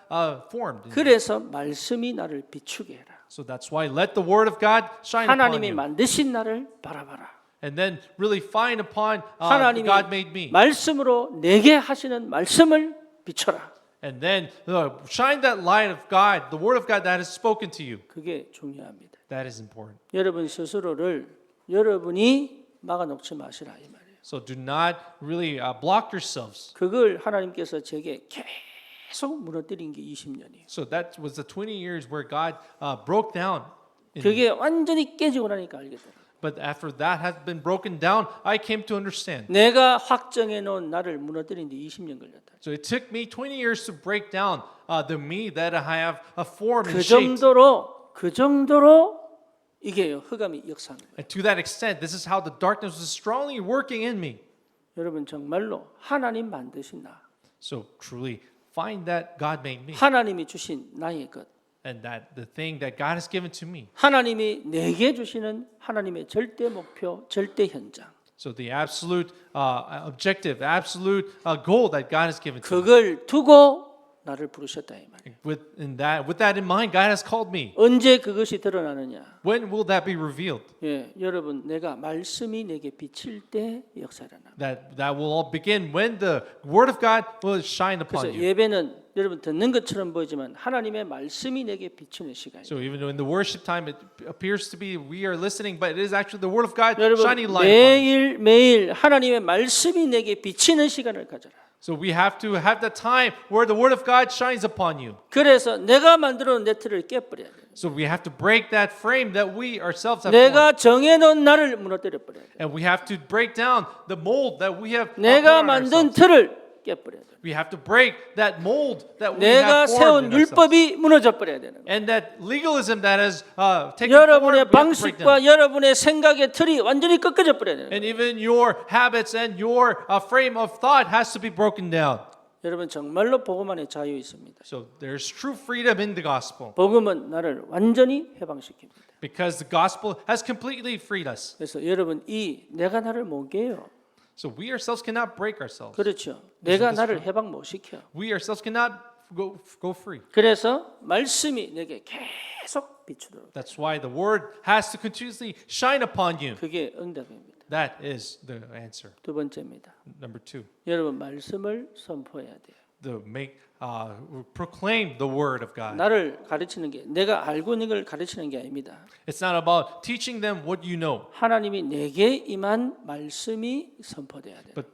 formed. 그래서 말씀이 나를 비추게 해라. So that's why let the word of God shine upon 하나님이 you. 만드신 나를 바라봐라. And then really find upon 하나님이 God made me. 말씀으로 내게 하시는 말씀을 비춰라. And then shine that light of God, the word of God that has spoken to you. 그게 중요합니다. That is important. 여러분 스스로를 여러분이 막아놓지 마시라 이 말이에요. So do not really block yourselves. 그걸 하나님께서 제게 계속 무너뜨린 게 20년이에요. So that was the 20 years where God broke down. 그게 완전히 깨지고 나니까 알겠더라고요. But after that has been broken down, I came to understand. 내가 확정해 놓은 나를 무너뜨린 데 20년 걸렸다. So it took me 20 years to break down the me that I have formed 그 and shaped. 정도로 이게 흑암이 역사하는 거예요. And to that extent, this is how the darkness was strongly working in me. 여러분 정말로 하나님 만드신 나, So truly, find that God made me. 하나님이 주신 나의 것, And that the thing that God has given to me. 하나님이 내게 주시는 하나님의 절대 목표, 절대 현장. So the absolute objective, absolute goal that God has given to me. 그걸 두고 나를 부르셨다 이 말이에요. With that in mind, God has called me. 언제 그것이 드러나느냐? When will that be revealed? 예, 여러분 내가 말씀이 내게 비칠 때 역사가 나. That will all begin when the Word of God will shine 그래서 upon you. 예배는 여러분 듣는 것처럼 보이지만 하나님의 말씀이 내게 비치는 시간이에요. So even in the worship time, it appears to be we are listening, but it is actually the Word of God 여러분 shining light upon us. 매일 하나님의 말씀이 내게 비치는 시간을 가져라. So we have to have the time where the Word of God shines upon you. 그래서 내가 만들어 놓은 네트를 깨버려야 돼. So we have to break that frame that we ourselves have formed. 내가 정해놓은 나를 무너뜨려 버려야 돼. And we have to break down the mold that we have put 내가 on 만든 ourselves. 틀을 깨버려야 돼. We have to break that mold that we 내가 have formed 세운 in ourselves. 율법이 무너져 버려야 되는 거예요. And that legalism that has taken form, we 여러분의 have to break down. 방식과 여러분의 생각의 틀이 완전히 꺾어져 버려야 되는 거예요. And even your habits and your frame of thought has to be broken down. 여러분 정말로 복음 안에 자유 있습니다. So there's true freedom in the gospel 복음은 나를 완전히 해방시킵니다. because the gospel has completely freed us. 그래서 여러분 내가 나를 못 깨요. So we ourselves cannot break ourselves. 그렇죠. 내가 나를 해방 못 시켜. We ourselves cannot go free. 그래서 말씀이 내게 계속 비추도록. That's why the word has to continuously shine upon you. 그게 응답입니다. That is the answer. 두 번째입니다. Number 2, 여러분 말씀을 선포해야 돼요. proclaim the word of God. 나를 가르치는 게 내가 알고 있는 걸 가르치는 게 아닙니다. It's not about teaching them what you know, 하나님이 내게 임한 말씀이 선포돼야 돼요. but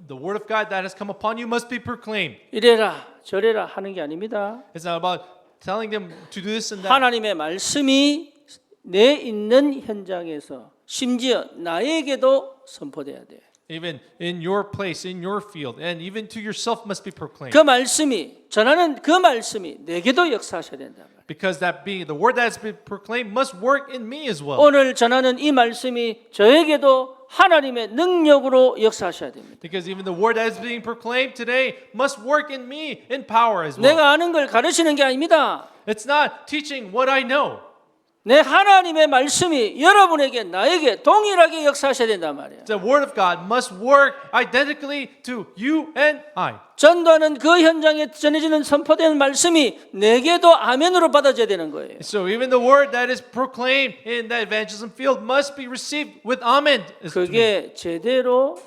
the word of God that has come upon you must be proclaimed. 이래라 저래라 하는 게 아닙니다. It's not about telling them to do this and that. 하나님의 말씀이 내 있는 현장에서 심지어 나에게도 선포돼야 돼요. even in your place, in your field, and even to yourself must be proclaimed. 그 말씀이 전하는 그 말씀이 내게도 역사하셔야 된다. Because that being the word that has been proclaimed must work in me as well. 오늘 전하는 이 말씀이 저에게도 하나님의 능력으로 역사하셔야 됩니다. Because even the word that is being proclaimed today must work in me in power as well. 내가 아는 걸 가르치는 게 아닙니다. It's not teaching what I know. 내 하나님의 말씀이 여러분에게 나에게 동일하게 역사하셔야 된단 말이에요. The word of God must work identically to you and I. 전도하는 그 현장에 전해지는 선포되는 말씀이 내게도 아멘으로 받아져야 되는 거예요. So even the word that is proclaimed in the evangelism field must be received with amen. 그게 제대로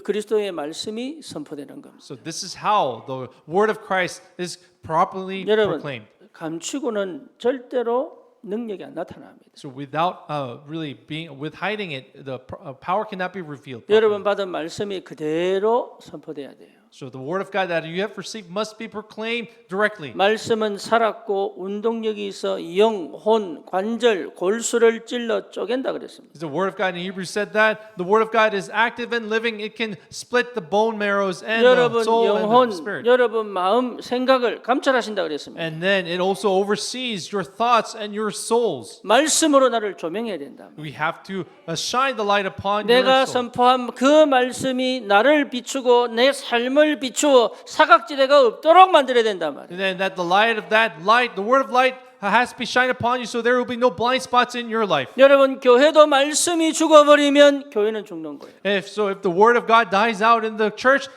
그리스도의 말씀이 선포되는 겁니다. So this is how the word of Christ is properly 여러분, proclaimed. 감추고는 절대로 능력이 안 나타납니다. So without really being with hiding it, the power cannot be revealed. 여러분 받은 말씀이 그대로 선포돼야 돼요. So the word of God that you have received must be proclaimed directly. 말씀은 살았고 운동력이 있어 영, 혼, 관절, 골수를 찔러 쪼갠다 그랬습니다. The word of God in Hebrews said that the word of God is active and living. It can split the bone marrows and the 여러분 soul and 영혼, the spirit. 여러분 마음, 생각을 감찰하신다 그랬습니다. And then it also oversees your thoughts and your souls. 말씀으로 나를 조명해야 된다. We have to shine the light upon 내가 your soul. 선포한 그 말씀이 나를 비추고 내 삶을 비추어 사각지대가 없도록 만들어야 된단 말이에요. And then that the light of that light, the word of light has to be shined upon you so there will be no blind spots in your life. 여러분 교회도 말씀이 죽어버리면 교회는 죽는 거예요. If the word of God dies out in the church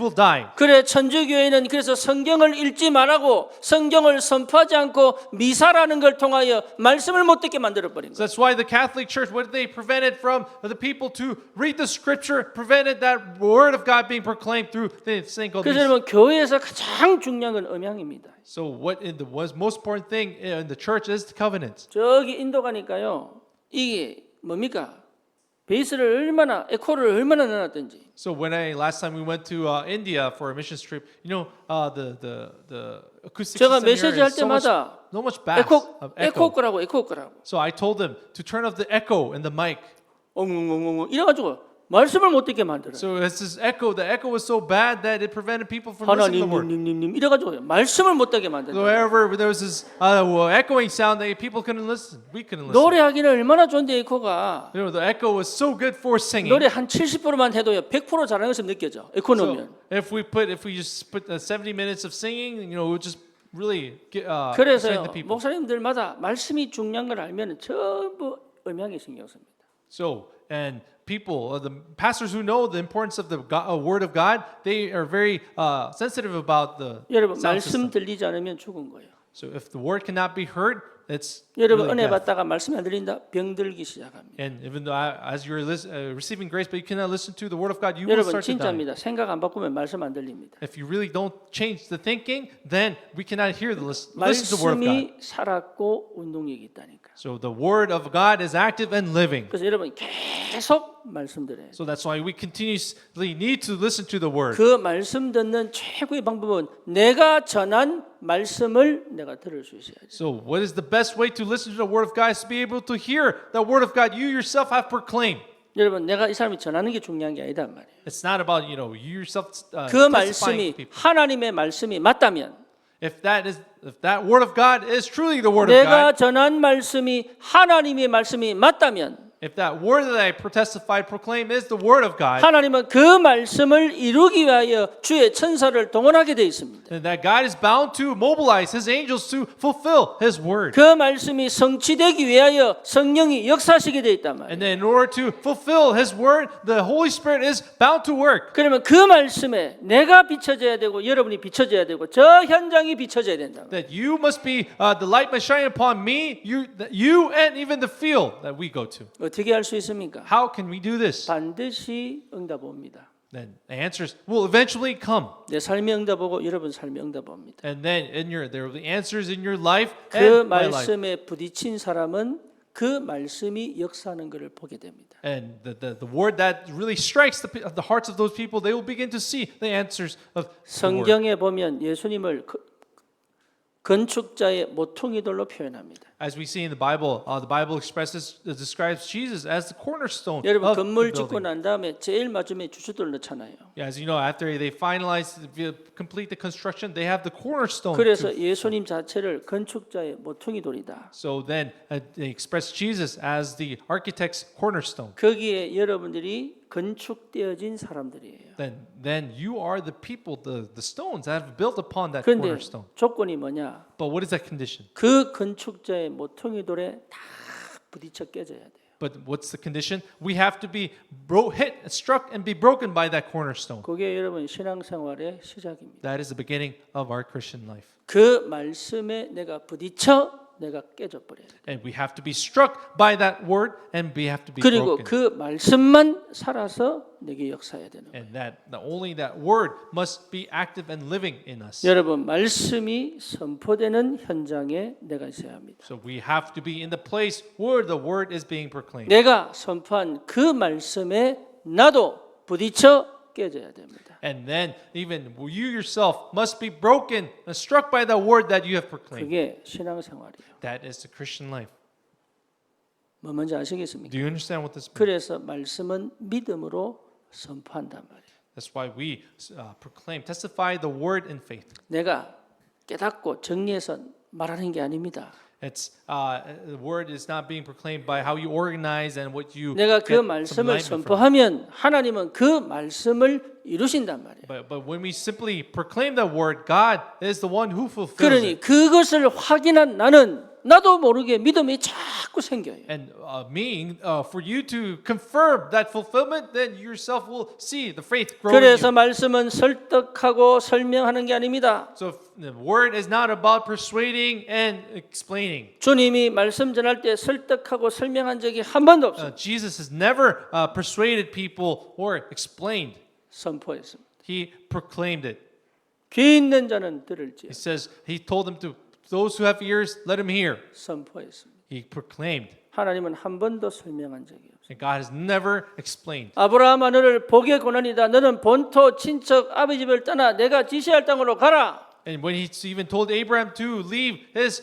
will die. 그래 천주교회는 그래서 성경을 읽지 말라고 성경을 선포하지 않고 미사라는 걸 통하여 말씀을 못 듣게 만들어 버린 So 거예요. that's why the Catholic Church, what they prevented from the people to read the scripture, prevented that word of God being proclaimed through the thing called 그래서 여러분 교회에서 가장 중요한 건 음향입니다. So what in the most important thing in the church is the covenant. 저기 인도 가니까요. 이게 뭡니까? 베이스를 얼마나 에코를 얼마나 넣어놨든지. So last time we went to India for a mission trip, you know the acoustic 제가 system 메시지 here 할 is so much bass of 에코 거라고 에코 거라고. So I told them to turn off the echo in the mic. 엉엉엉엉 이래가지고 말씀을 못 듣게 만들어요. So it's this echo. The echo was so bad that it prevented people from listening to the word. 하나님 이래가지고 말씀을 못 듣게 만들어요. So wherever there was this echoing sound, that people couldn't listen. We couldn't listen. 노래하기는 얼마나 좋은데 에코가. You know, the echo was so good for singing. 노래 한 70%만 해도요 100% 잘하는 것처럼 느껴져. 에코 So 넣으면. if we just put 70 minutes of singing, you know, it would just really excite 그래서요 the people. 목사님들마다 말씀이 중요한 걸 알면 전부 음향에 신경 씁니다. So and people, the pastors who know the importance of the word of God, they are very sensitive about the 여러분 sound 말씀 system. 들리지 않으면 죽은 거예요. So if the word cannot be heard, it's 여러분 really 은혜 death. 받다가 말씀이 안 들린다 병들기 시작합니다. And even though as you're receiving grace, but you cannot listen to the word of God, you will 여러분 start to die. 진짜입니다. 생각 안 바꾸면 말씀 안 들립니다. If you really don't change the thinking, then we cannot hear listen to the word of God. 말씀이 살았고 운동력이 있다니까. So the word of God is active and living. 그래서 여러분 계속 말씀드려요. So that's why we continuously need to listen to the word. 그 말씀 듣는 최고의 방법은 내가 전한 말씀을 내가 들을 수 있어야지. So what is the best way to listen to the word of God is to be able to hear the word of God you yourself have proclaimed. 여러분 내가 이 사람이 전하는 게 중요한 게 아니단 말이에요. It's not about you yourself 그 testifying 말씀이 to people. 하나님의 말씀이 맞다면 If that word of God is truly the word of 내가 God, 전한 말씀이 하나님의 말씀이 맞다면 if that word that I proclaim is the word of God, 하나님은 그 말씀을 이루기 위하여 주의 천사를 동원하게 되어 있습니다. then that God is bound to mobilize His angels to fulfill His word. 그 말씀이 성취되기 위하여 성령이 역사하시게 되어 있단 말이에요. And then in order to fulfill His word, the Holy Spirit is bound to work. 그러면 그 말씀에 내가 비춰져야 되고 여러분이 비춰져야 되고 저 현장이 비춰져야 된다. That you must be the light must shine upon me, you and even the field that we go to. 어떻게 할 수 있습니까? How can we do this? 반드시 응답 옵니다. Then the answers will eventually come. 내 삶이 응답 오고 여러분 삶이 응답 옵니다. And then there will be answers in your life 그 and my life. 말씀에 부딪힌 사람은 그 말씀이 역사하는 것을 보게 됩니다. And the word that really strikes the hearts of those people, they will begin to see the answers of the word. 성경에 보면 예수님을 건축자의 모퉁이돌로 표현합니다. As we see in the Bible describes Jesus as the cornerstone 여러분 of the 건물 짓고 building. 난 다음에 제일 마지막에 주춧돌 넣잖아요. Yeah, as you know, after they complete the construction, they have the cornerstone. 그래서 예수님 자체를 건축자의 모퉁이돌이다. So then they express Jesus as the architect's cornerstone. 거기에 여러분들이 건축되어진 사람들이에요. Then you are the people, the stones that have built upon that 그런데 cornerstone. 조건이 뭐냐? But what is that condition? 그 건축자의 모퉁이돌에 다 부딪혀 깨져야 돼요. But what's the condition? We have to be struck and be broken by that cornerstone. 그게 여러분 신앙생활의 시작입니다. That is the beginning of our Christian life. 그 말씀에 내가 부딪혀 내가 깨져 버려야 돼요. And we have to be struck by that word and we have to be 그리고 broken. 그 말씀만 살아서 내게 역사해야 되는 거예요. And only that word must be active and living in us. 여러분 말씀이 선포되는 현장에 내가 있어야 합니다. So we have to be in the place where the word is being proclaimed. 내가 선포한 그 말씀에 나도 부딪혀 깨져야 됩니다. And then even you yourself must be broken and struck by the word that you have proclaimed. 그게 신앙생활이에요. That is the Christian life. 뭐 뭔지 아시겠습니까? Do you understand what this means? 그래서 말씀은 믿음으로 선포한단 말이에요. That's why we testify the word in faith. 내가 깨닫고 정리해서 말하는 게 아닙니다. It's the word is not being proclaimed by how you organize and what you. 내가 그 get some 말씀을 alignment from. 선포하면 하나님은 그 말씀을 이루신단 말이에요. But when we simply proclaim that word, God is the one who fulfills 그러니 it. 그것을 확인한 나도 모르게 믿음이 자꾸 생겨요. And for you to confirm that fulfillment, then you yourself will see the faith grow in 그래서 you. 말씀은 설득하고 설명하는 게 아닙니다. So the word is not about persuading and explaining. 주님이 말씀 전할 때 설득하고 설명한 적이 한 번도 없어요. Jesus has never persuaded people or explained. 선포했습니다. He proclaimed it. 귀 있는 자는 들을지 He says, he told them to those who have ears, let him hear. 선포했습니다. He proclaimed. 하나님은 한 번도 설명한 적이 없어요. And God has never explained. 아브라함아 너를 복의 고난이다. 너는 본토 친척 아버지 집을 떠나 내가 지시할 땅으로 가라. And when he even told Abraham to leave his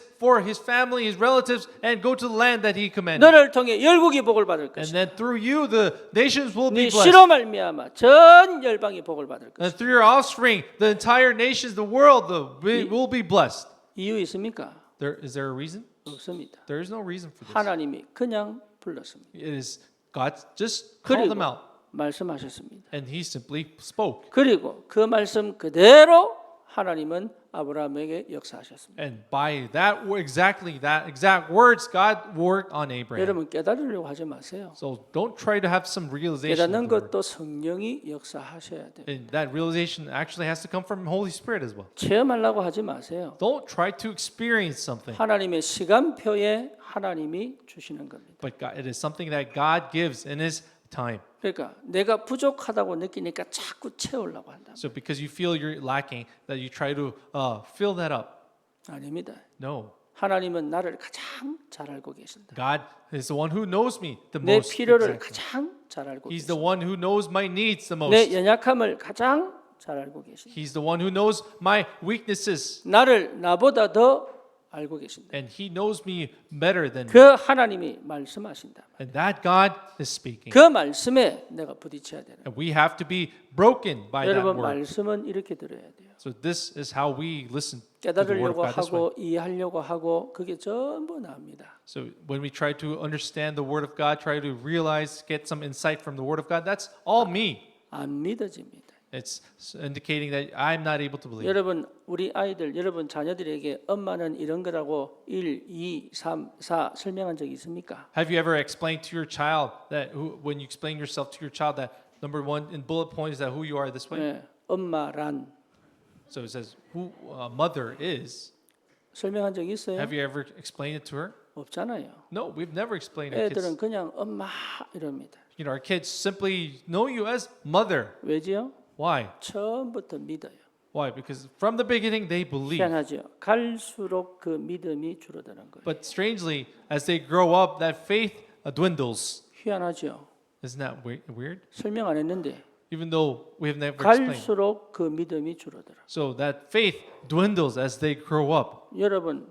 family, his relatives, and go to the land that he commanded. 너를 통해 열국이 복을 받을 And 것이다. then through you, the nations will be 네 blessed. 씨로 말미암아 전 열방이 복을 받을 것이다. And through your offspring, the entire nations, the world, will be blessed. 이유 있습니까? Is there a reason? 없습니다. There is no reason for this. 하나님이 그냥 불렀습니다. It is God just called them 그리고 out, 말씀하셨습니다. and He simply spoke. 그리고 그 말씀 그대로 하나님은 아브라함에게 역사하셨습니다. And by that exact words, God worked on Abraham. 여러분 깨달으려고 하지 마세요. So don't try to have some realization. 깨닫는 of the word. 것도 성령이 역사하셔야 돼요. And that realization actually has to come from Holy Spirit as well. 체험하려고 하지 마세요. Don't try to experience something, 하나님의 시간표에 하나님이 주시는 겁니다. but it is something that God gives in His time. 그러니까 내가 부족하다고 느끼니까 자꾸 채우려고 한다. So because you feel you're lacking, that you try to fill that up. 아닙니다. No. 하나님은 나를 가장 잘 알고 계신다. God is the one who knows me the 내 most. 필요를 exactly. 가장 잘 알고 He's the 계신다. one who knows my needs the 내 most. 연약함을 가장 잘 알고 계신다. He's the one who knows my weaknesses. 나를 나보다 더 알고 계신다. And He knows me better than me. 그 하나님이 말씀하신다. And that God is speaking. 그 말씀에 내가 부딪혀야 되는. And we have to be broken by that 여러분 word. 말씀은 이렇게 들어야 돼요. So this is how we listen to the word of 깨달으려고 God this way. 하고 이해하려고 하고 그게 전부 나옵니다. So when we try to understand the word of God, try to realize, get some insight from the word of God, that's all me. 안 믿어집니다. It's indicating that I'm not able to believe. 여러분 우리 아이들 여러분 자녀들에게 엄마는 이런 거라고 1, 2, 3, 4 설명한 적이 있습니까? Have you ever explained to your child when you explain yourself to your child that number one in bullet point is that who you are this way? 네, 엄마란 So it says who mother is. 설명한 적이 있어요? Have you ever explained it to her? 없잖아요. No, we've never explained it. 애들은 그냥 엄마 이럽니다. Our kids simply know you as mother. 왜지요? Why? 처음부터 믿어요. Why? Because from the beginning they believe. 희한하죠. 갈수록 그 믿음이 줄어드는 거예요. But strangely, as they grow up, that faith dwindles. 희한하죠. Isn't that weird? 설명 안 했는데 even though we have never explained. 갈수록 그 믿음이 줄어들어. So that faith dwindles as they grow up. 여러분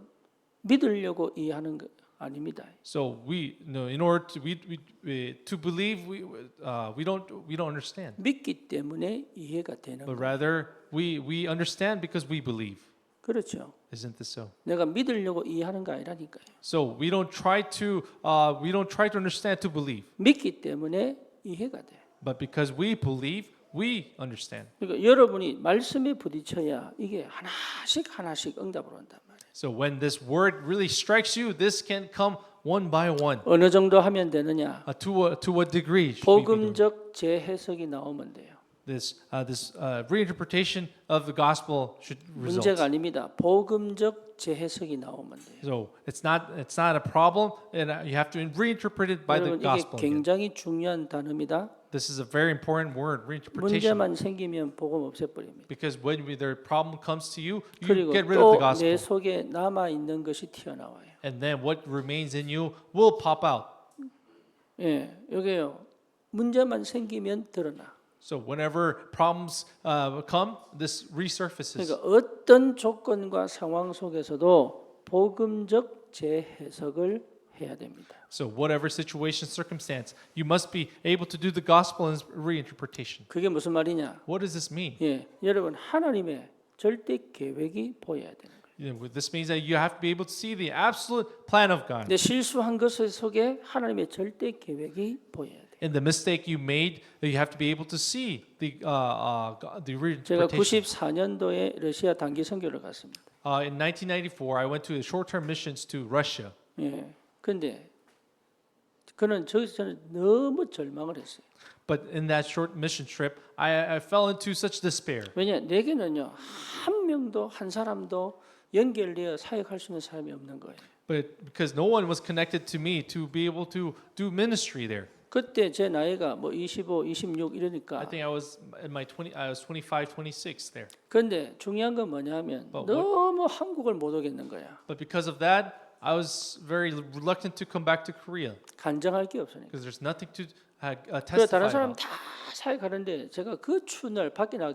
믿으려고 이해하는 거 아닙니다. So we no, in order to to believe we don't understand, 믿기 때문에 이해가 되는 but 거. rather we understand because we believe. 그렇죠. Isn't this so? 내가 믿으려고 이해하는 거 아니라니까요. So we don't try to understand to believe, 믿기 때문에 이해가 돼. but because we believe, we understand. 그러니까 여러분이 말씀에 부딪혀야 이게 하나씩 응답으로 온단 말이에요. So when this word really strikes you, this can come one by one. 어느 정도 하면 되느냐? To what degree should we be doing? 복음적 재해석이 나오면 돼요. This reinterpretation of the gospel should result. 문제가 아닙니다. 복음적 재해석이 나오면 돼요. So it's not a problem, and you have to reinterpret it by the 여러분 이게 gospel. again. 굉장히 중요한 단어입니다. This is a very important word, reinterpretation. 문제만 생기면 복음 없애버립니다. Because when the problem comes to you, you 그리고 get rid of the 또 내 gospel, 속에 남아 있는 것이 튀어나와요. and then what remains in you will pop out. 예, 여기요. 문제만 생기면 드러나. So whenever problems come, this resurfaces. 그러니까 어떤 조건과 상황 속에서도 복음적 재해석을 해야 됩니다. So whatever situation, circumstance, you must be able to do the gospel and reinterpretation. 그게 무슨 말이냐? What does this mean? 예, 여러분 하나님의 절대 계획이 보여야 되는 거예요. This means that you have to be able to see the absolute plan of God. 근데 실수한 것 속에 하나님의 절대 계획이 보여야 돼요. In the mistake you made, you have to be able to see the 제가 reinterpretation. 94년도에 러시아 단기 선교를 갔습니다. In 1994, I went to the short-term missions to Russia. 예, 근데 저는 너무 절망을 했어요. But in that short mission trip, I fell into such despair. 왜냐, 내게는요 한 명도 한 사람도 연결되어 사역할 수 있는 사람이 없는 거예요. But because no one was connected to me to be able to do ministry there. 그때 제 나이가 뭐 25, 26 I 이러니까. think I was 25, 26 there. 그런데 중요한 건 뭐냐면 너무 한국을 못 오겠는 거야. But because of that, I was very reluctant to come back to Korea 간증할 게 없으니까. because there's nothing to 그래서 다른 testify 사람 about. 다 사역하는데 제가 그 추운 날 밖에 나가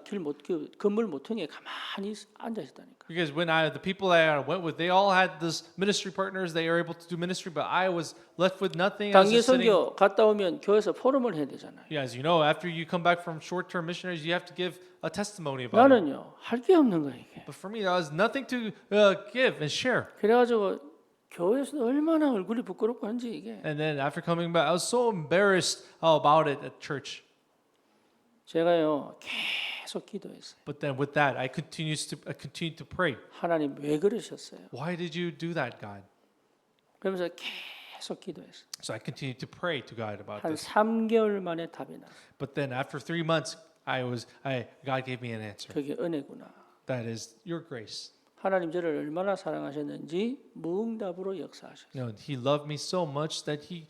건물 모퉁이에 가만히 앉아 있다니까. Because when the people that I went with, they all had this ministry partners. They were able to do ministry, but I was left with nothing. I was 단기 just sitting. 선교 갔다 오면 교회에서 포럼을 해야 되잖아요. Yeah, as you know, after you come back from short-term missionaries, you have to give a testimony about it. 나는요 할 게 없는 거야 이게. But for me, there was nothing to give and share. 그래가지고 교회에서 얼마나 얼굴이 부끄럽고 한지 이게. And then after coming back, I was so embarrassed about it at church. 제가요 계속 기도했어요. But then with that, I continued to pray. 하나님 왜 그러셨어요? Why did you do that, God? 그러면서 계속 기도했어요. So I continued to pray to God about 한 this. 3개월 만에 답이 났어요. But then after 3 months, God gave me an answer. 그게 은혜구나. That is your grace. 하나님 저를 얼마나 사랑하셨는지 무응답으로 역사하셨어요. You know, He loved me so much that He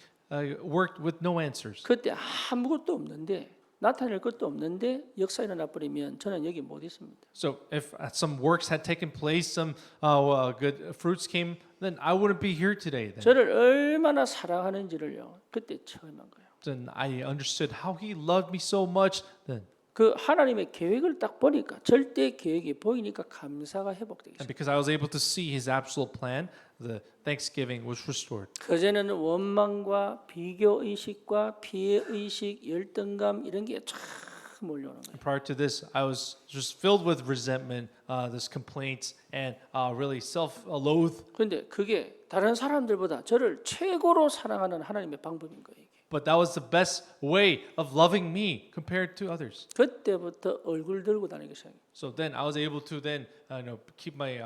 worked with no answers. 그때 아무것도 없는데 나타낼 것도 없는데 역사 일어나 버리면 저는 여기 못 있습니다. So if some works had taken place, some good fruits came, then I wouldn't be here today. Then. 저를 얼마나 사랑하는지를요 그때 처음 한 거예요. Then I understood how He loved me so much. Then, 그 하나님의 계획을 딱 보니까 절대 계획이 보이니까 감사가 회복되기 and 시작해요. because I was able to see His absolute plan, the thanksgiving was restored. 그전에는 원망과 비교 의식과 피해 의식, 열등감 이런 게 쫙 몰려오는 거예요. Prior to this, I was just filled with resentment, this complaints, and really self-loathe. 그런데 그게 다른 사람들보다 저를 최고로 사랑하는 하나님의 방법인 거예요. But that was the best way of loving me compared to others. 그때부터 얼굴 들고 다니기 시작해요. So then I was able to then keep my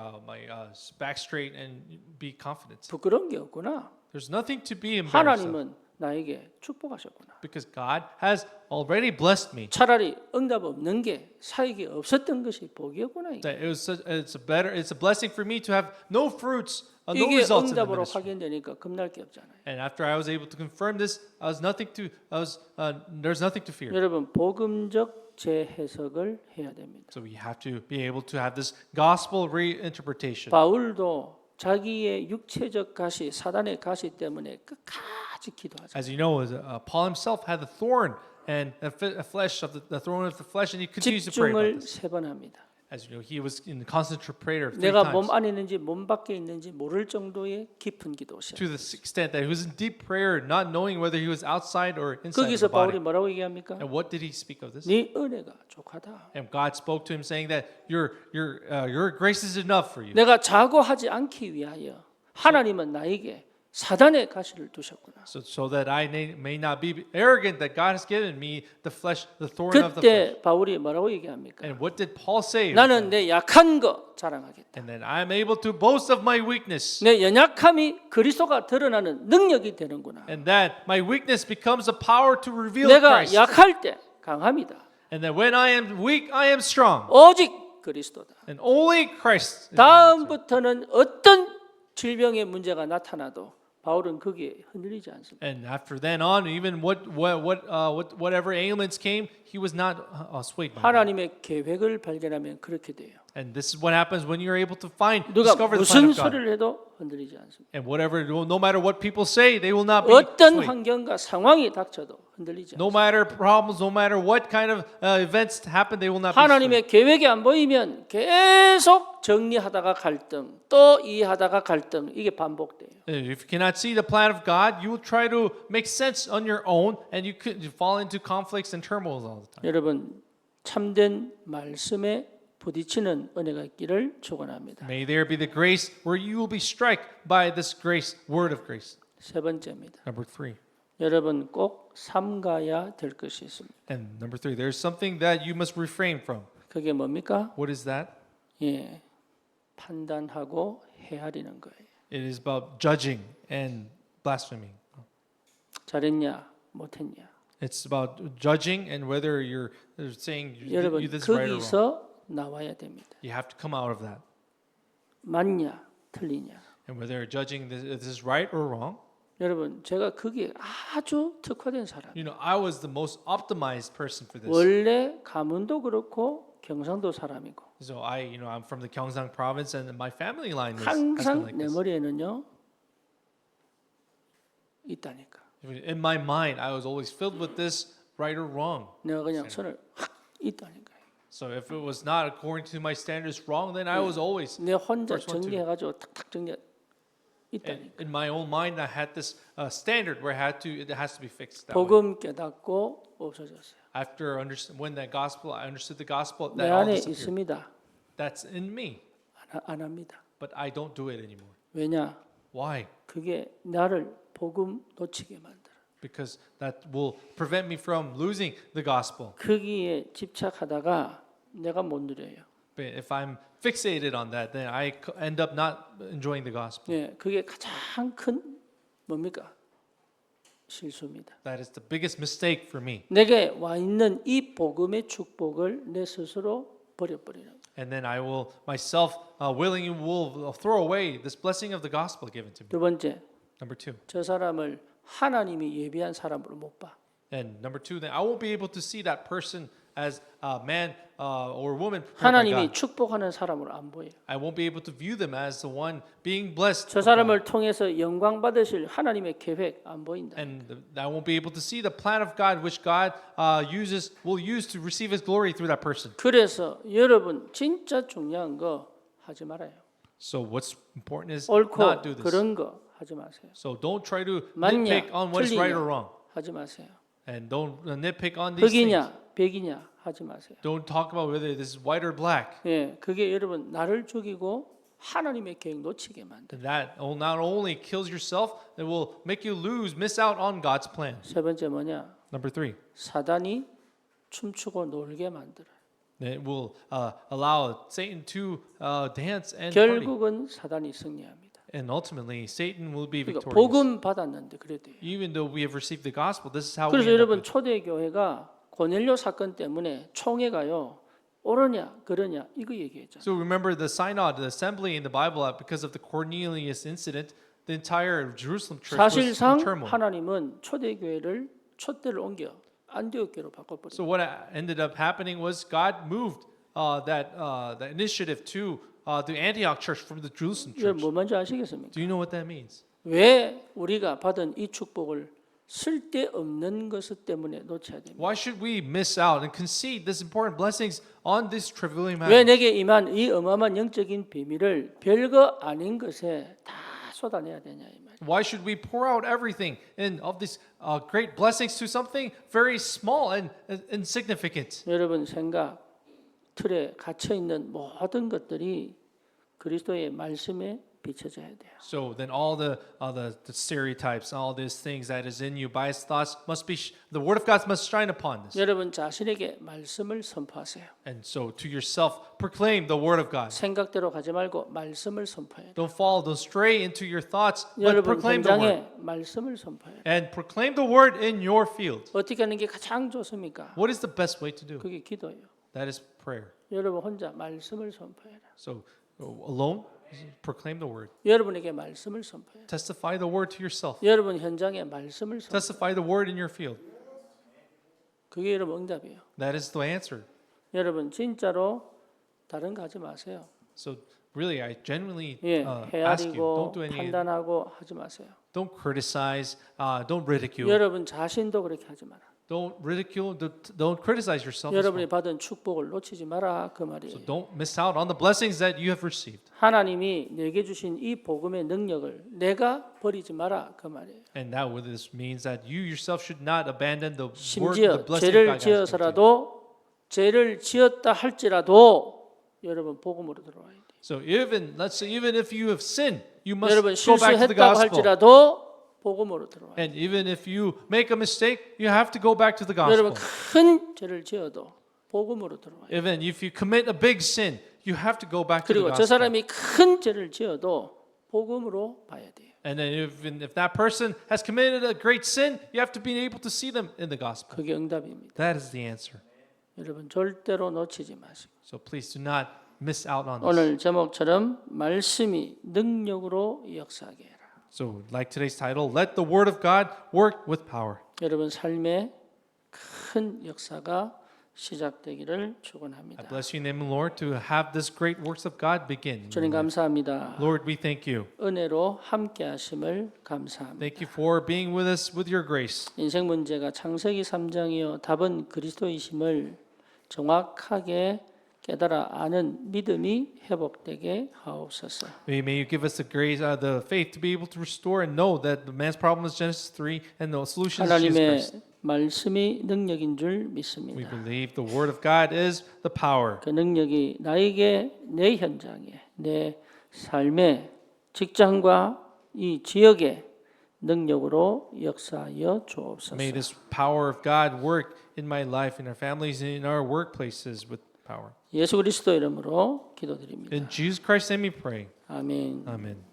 back straight and be confident. 부끄러운 게 없구나. There's nothing to be embarrassed of 하나님은 나에게 축복하셨구나. because God has already blessed me. 차라리 응답 없는 게 사역이 없었던 것이 복이었구나. 이게. That it's a blessing for me to have no fruits, no 이게 results in the 응답으로 ministry. 확인되니까 겁날 게 없잖아요. And after I was able to confirm this, there's nothing to fear. 여러분 복음적 재해석을 해야 됩니다. So we have to be able to have this gospel reinterpretation. 바울도 자기의 육체적 가시, 사단의 가시 때문에 끝까지 기도하죠. As you know, Paul himself had a thorn and the flesh of the throne of the flesh, and he continues to pray 집중을 about this. 3번 합니다. As you know, he was in constant prayer 3 내가 times. 몸 안에 있는지 몸 밖에 있는지 모를 정도의 깊은 기도시. To the extent that he was in deep prayer, not knowing whether he was outside or inside 거기서 the body. 바울이 뭐라고 얘기합니까? And what did he speak of this? 네 은혜가 족하다. And God spoke to him saying that your grace is enough for you. 내가 자고하지 않기 위하여 하나님은 나에게 사단의 가시를 두셨구나. So that I may not be arrogant, that God has given me the flesh, the thorn of the flesh. 그때 바울이 뭐라고 얘기합니까? And what did Paul say? 나는 내 약한 거 자랑하겠다. And then I am able to boast of my weakness. 내 연약함이 그리스도가 드러나는 능력이 되는구나. And that my weakness becomes a power to reveal 내가 Christ. 약할 때 강합니다. And that when I am weak, I am strong. 오직 그리스도다. And only Christ. 다음부터는 어떤 질병의 문제가 나타나도 바울은 거기에 흔들리지 않습니다. And after then on, even whatever ailments came, he was not swayed by them. 하나님의 계획을 발견하면 그렇게 돼요. And this is what happens when you're able to 누가 discover the plan 무슨 of God. 소리를 해도 흔들리지 않습니다. And no matter what people say, they will not be 어떤 swayed. 환경과 상황이 닥쳐도 흔들리지 No 않습니다. matter problems, no matter what kind of events happen, they will not be swayed. 하나님의 계획이 안 보이면 계속 정리하다가 갈등, 또 이해하다가 갈등, 이게 반복돼요. If you cannot see the plan of God, you will try to make sense on your own, and you could fall into conflicts and turmoils all the time. 여러분 참된 말씀에 부딪히는 은혜가 있기를 축원합니다. May there be the grace where you will be struck by this grace, word of grace. 세 번째입니다. Number 3. 여러분 꼭 삼가야 될 것이 있습니다. And number 3, there's something that you must refrain from. 그게 뭡니까? What is that? 예, 판단하고 헤아리는 거예요. It is about judging and blaspheming. 잘했냐, 못했냐. It's about judging and whether you're saying 여러분 you this is right or wrong. 거기서 나와야 됩니다. You have to come out of that. 맞냐, 틀리냐. And whether you're judging this is right or wrong. 여러분 제가 거기에 아주 특화된 사람. You know, I was the most optimized person for this. 원래 가문도 그렇고 경상도 사람이고 So I'm from the Gyeongsang province, and my family line has 항상 been like 내 this. 머리에는요 있다니까. In my mind, I was always filled with this right or wrong. 내가 그냥 손을 확 있다니까. So if it was not according to my standards wrong, then I was always 내 혼자 first one to. 정리해가지고 탁탁 정리 And 있다니까. in my own mind, I had this standard where it has to be fixed that way. 복음 깨닫고 없어졌어요. After when I understood the gospel, 내 that all 안에 disappeared. 있습니다. That's in me, 안 합니다. but I don't do it anymore. 왜냐? Why? 그게 나를 복음 놓치게 만들어. Because that will prevent me from losing the gospel. 거기에 집착하다가 내가 못 누려요. But if I'm fixated on that, then I end up not enjoying the gospel. 예, 그게 가장 큰 뭡니까? 실수입니다. That is the biggest mistake for me. 내게 와 있는 이 복음의 축복을 내 스스로 버려버리는. And then I will myself willingly will throw away this blessing of the gospel given to me. 두 번째, Number 2. 저 사람을 하나님이 예비한 사람으로 못 봐. And number 2, then I won't be able to see that person as a man or woman prepared by 하나님이 God. 축복하는 사람으로 안 보여. I won't be able to view them as the one being blessed. 저 of God. 사람을 통해서 영광 받으실 하나님의 계획 안 보인다. And I won't be able to see the plan of God which God will use to receive His glory through that person. 그래서 여러분 진짜 중요한 거 하지 말아요. So what's important is 옳고 not do this. 그런 거 하지 마세요. So don't try to 맞냐, nitpick on what's right or 틀리냐 wrong. 하지 마세요. And don't nitpick on these things. 흑이냐, 백이냐 하지 마세요. Don't talk about whether this is white or black. 예, 그게 여러분 나를 죽이고 하나님의 계획 놓치게 만들. That not only kills yourself, it will make you miss out on God's plan. 세 번째 뭐냐? Number 3, 사단이 춤추고 놀게 만들어. it will allow Satan to dance and party. 결국은 사단이 승리합니다. And ultimately, Satan will be 그러니까 victorious. 복음 받았는데 그래도요. Even though we have received the gospel, this is how 그래서 we end up 여러분 with. 초대 교회가 고넬료 사건 때문에 총회가요. 옳으냐 그러냐 이거 얘기했잖아요. So remember the synod, the assembly in the Bible, because of the Cornelius incident, the entire Jerusalem church was in 사실상 turmoil. 하나님은 초대 교회를 촛대를 옮겨 안디옥교로 바꿔버렸어요. So what ended up happening was God moved that initiative to the Antioch church from the Jerusalem 여러분 church. 뭐 뭔지 아시겠습니까? Do you know what that means? 왜 우리가 받은 이 축복을 쓸데없는 것 때문에 놓쳐야 됩니다. Why should we miss out and concede these important blessings on these trivial 왜 matters? 내게 임한 이 어마어마한 영적인 비밀을 별거 아닌 것에 다 쏟아내야 되냐 이 말이에요. Why should we pour out everything and of these great blessings to something very small and insignificant? 여러분 생각 틀에 갇혀 있는 모든 것들이 그리스도의 말씀에 비춰져야 돼요. So then all the stereotypes, all these things that is in you, biased thoughts must be the word of God must shine upon this. 여러분 자신에게 말씀을 선포하세요. And so to yourself proclaim the word of God. 생각대로 가지 말고 말씀을 선포해요. Don't stray into your thoughts, but 여러분 proclaim the word. 현장에 말씀을 선포해요. And proclaim the word in your field. 어떻게 하는 게 가장 좋습니까? What is the best way to do? 그게 기도예요. That is prayer. 여러분 혼자 말씀을 선포해라. So alone, proclaim the word. 여러분에게 말씀을 선포해라. Testify the word to yourself. 여러분 현장에 말씀을 선포해라. Testify the word in your field. 그게 여러분 응답이에요. That is the answer. 여러분 진짜로 다른 거 하지 마세요. So really, I genuinely 예, ask you, 헤아리고 don't do any, 판단하고 하지 마세요. don't criticize, don't ridicule, 여러분 자신도 그렇게 하지 마라. don't ridicule, don't criticize yourself. as 여러분이 well. 받은 축복을 놓치지 마라 그 말이에요. So don't miss out on the blessings that you have received. 하나님이 내게 주신 이 복음의 능력을 내가 버리지 마라 그 말이에요. And that what this means that you yourself should not abandon the word, 심지어 the blessing 죄를 God has given to you. 지어서라도 죄를 지었다 할지라도 여러분 복음으로 들어와야 돼요. So let's say even if you have sinned, you must 여러분 go back to the 실수했다고 gospel. 할지라도 복음으로 들어와야 돼요. And even if you make a mistake, you have to go back to the 여러분 gospel. 큰 죄를 지어도 복음으로 들어와야 돼요. Even if you commit a big sin, you have to go back to the 그리고 저 gospel. 사람이 큰 죄를 지어도 복음으로 봐야 돼요. And then if that person has committed a great sin, you have to be able to see them in the gospel. 그게 응답입니다. That is the answer. 여러분 절대로 놓치지 마시고 So please do not miss out on this. 오늘 제목처럼 말씀이 능력으로 역사하게 해라. So like today's title, let the word of God work with power. 여러분 삶에 큰 역사가 시작되기를 I 축원합니다. bless you in the name of the Lord to have this great works of God begin. 주님 감사합니다. Lord, we thank you. 은혜로 함께 하심을 감사합니다. Thank you for being with us with your grace. 인생 문제가 창세기 3장이요 답은 그리스도이심을 정확하게 깨달아 아는 믿음이 회복되게 하옵소서. May you give us the grace, the faith to be able to restore and know that the man's problem is Genesis 3 and the solution is Jesus Christ. 하나님의 말씀이 능력인 줄 We 믿습니다. believe the word of God is the power. 그 능력이 나에게 내 현장에 내 삶의 직장과 이 지역의 능력으로 역사하여 주옵소서. May this power of God work in my life, in our families, and in our workplaces with power. 예수 그리스도 이름으로 기도드립니다. In Jesus Christ's name we pray. 아멘. Amen.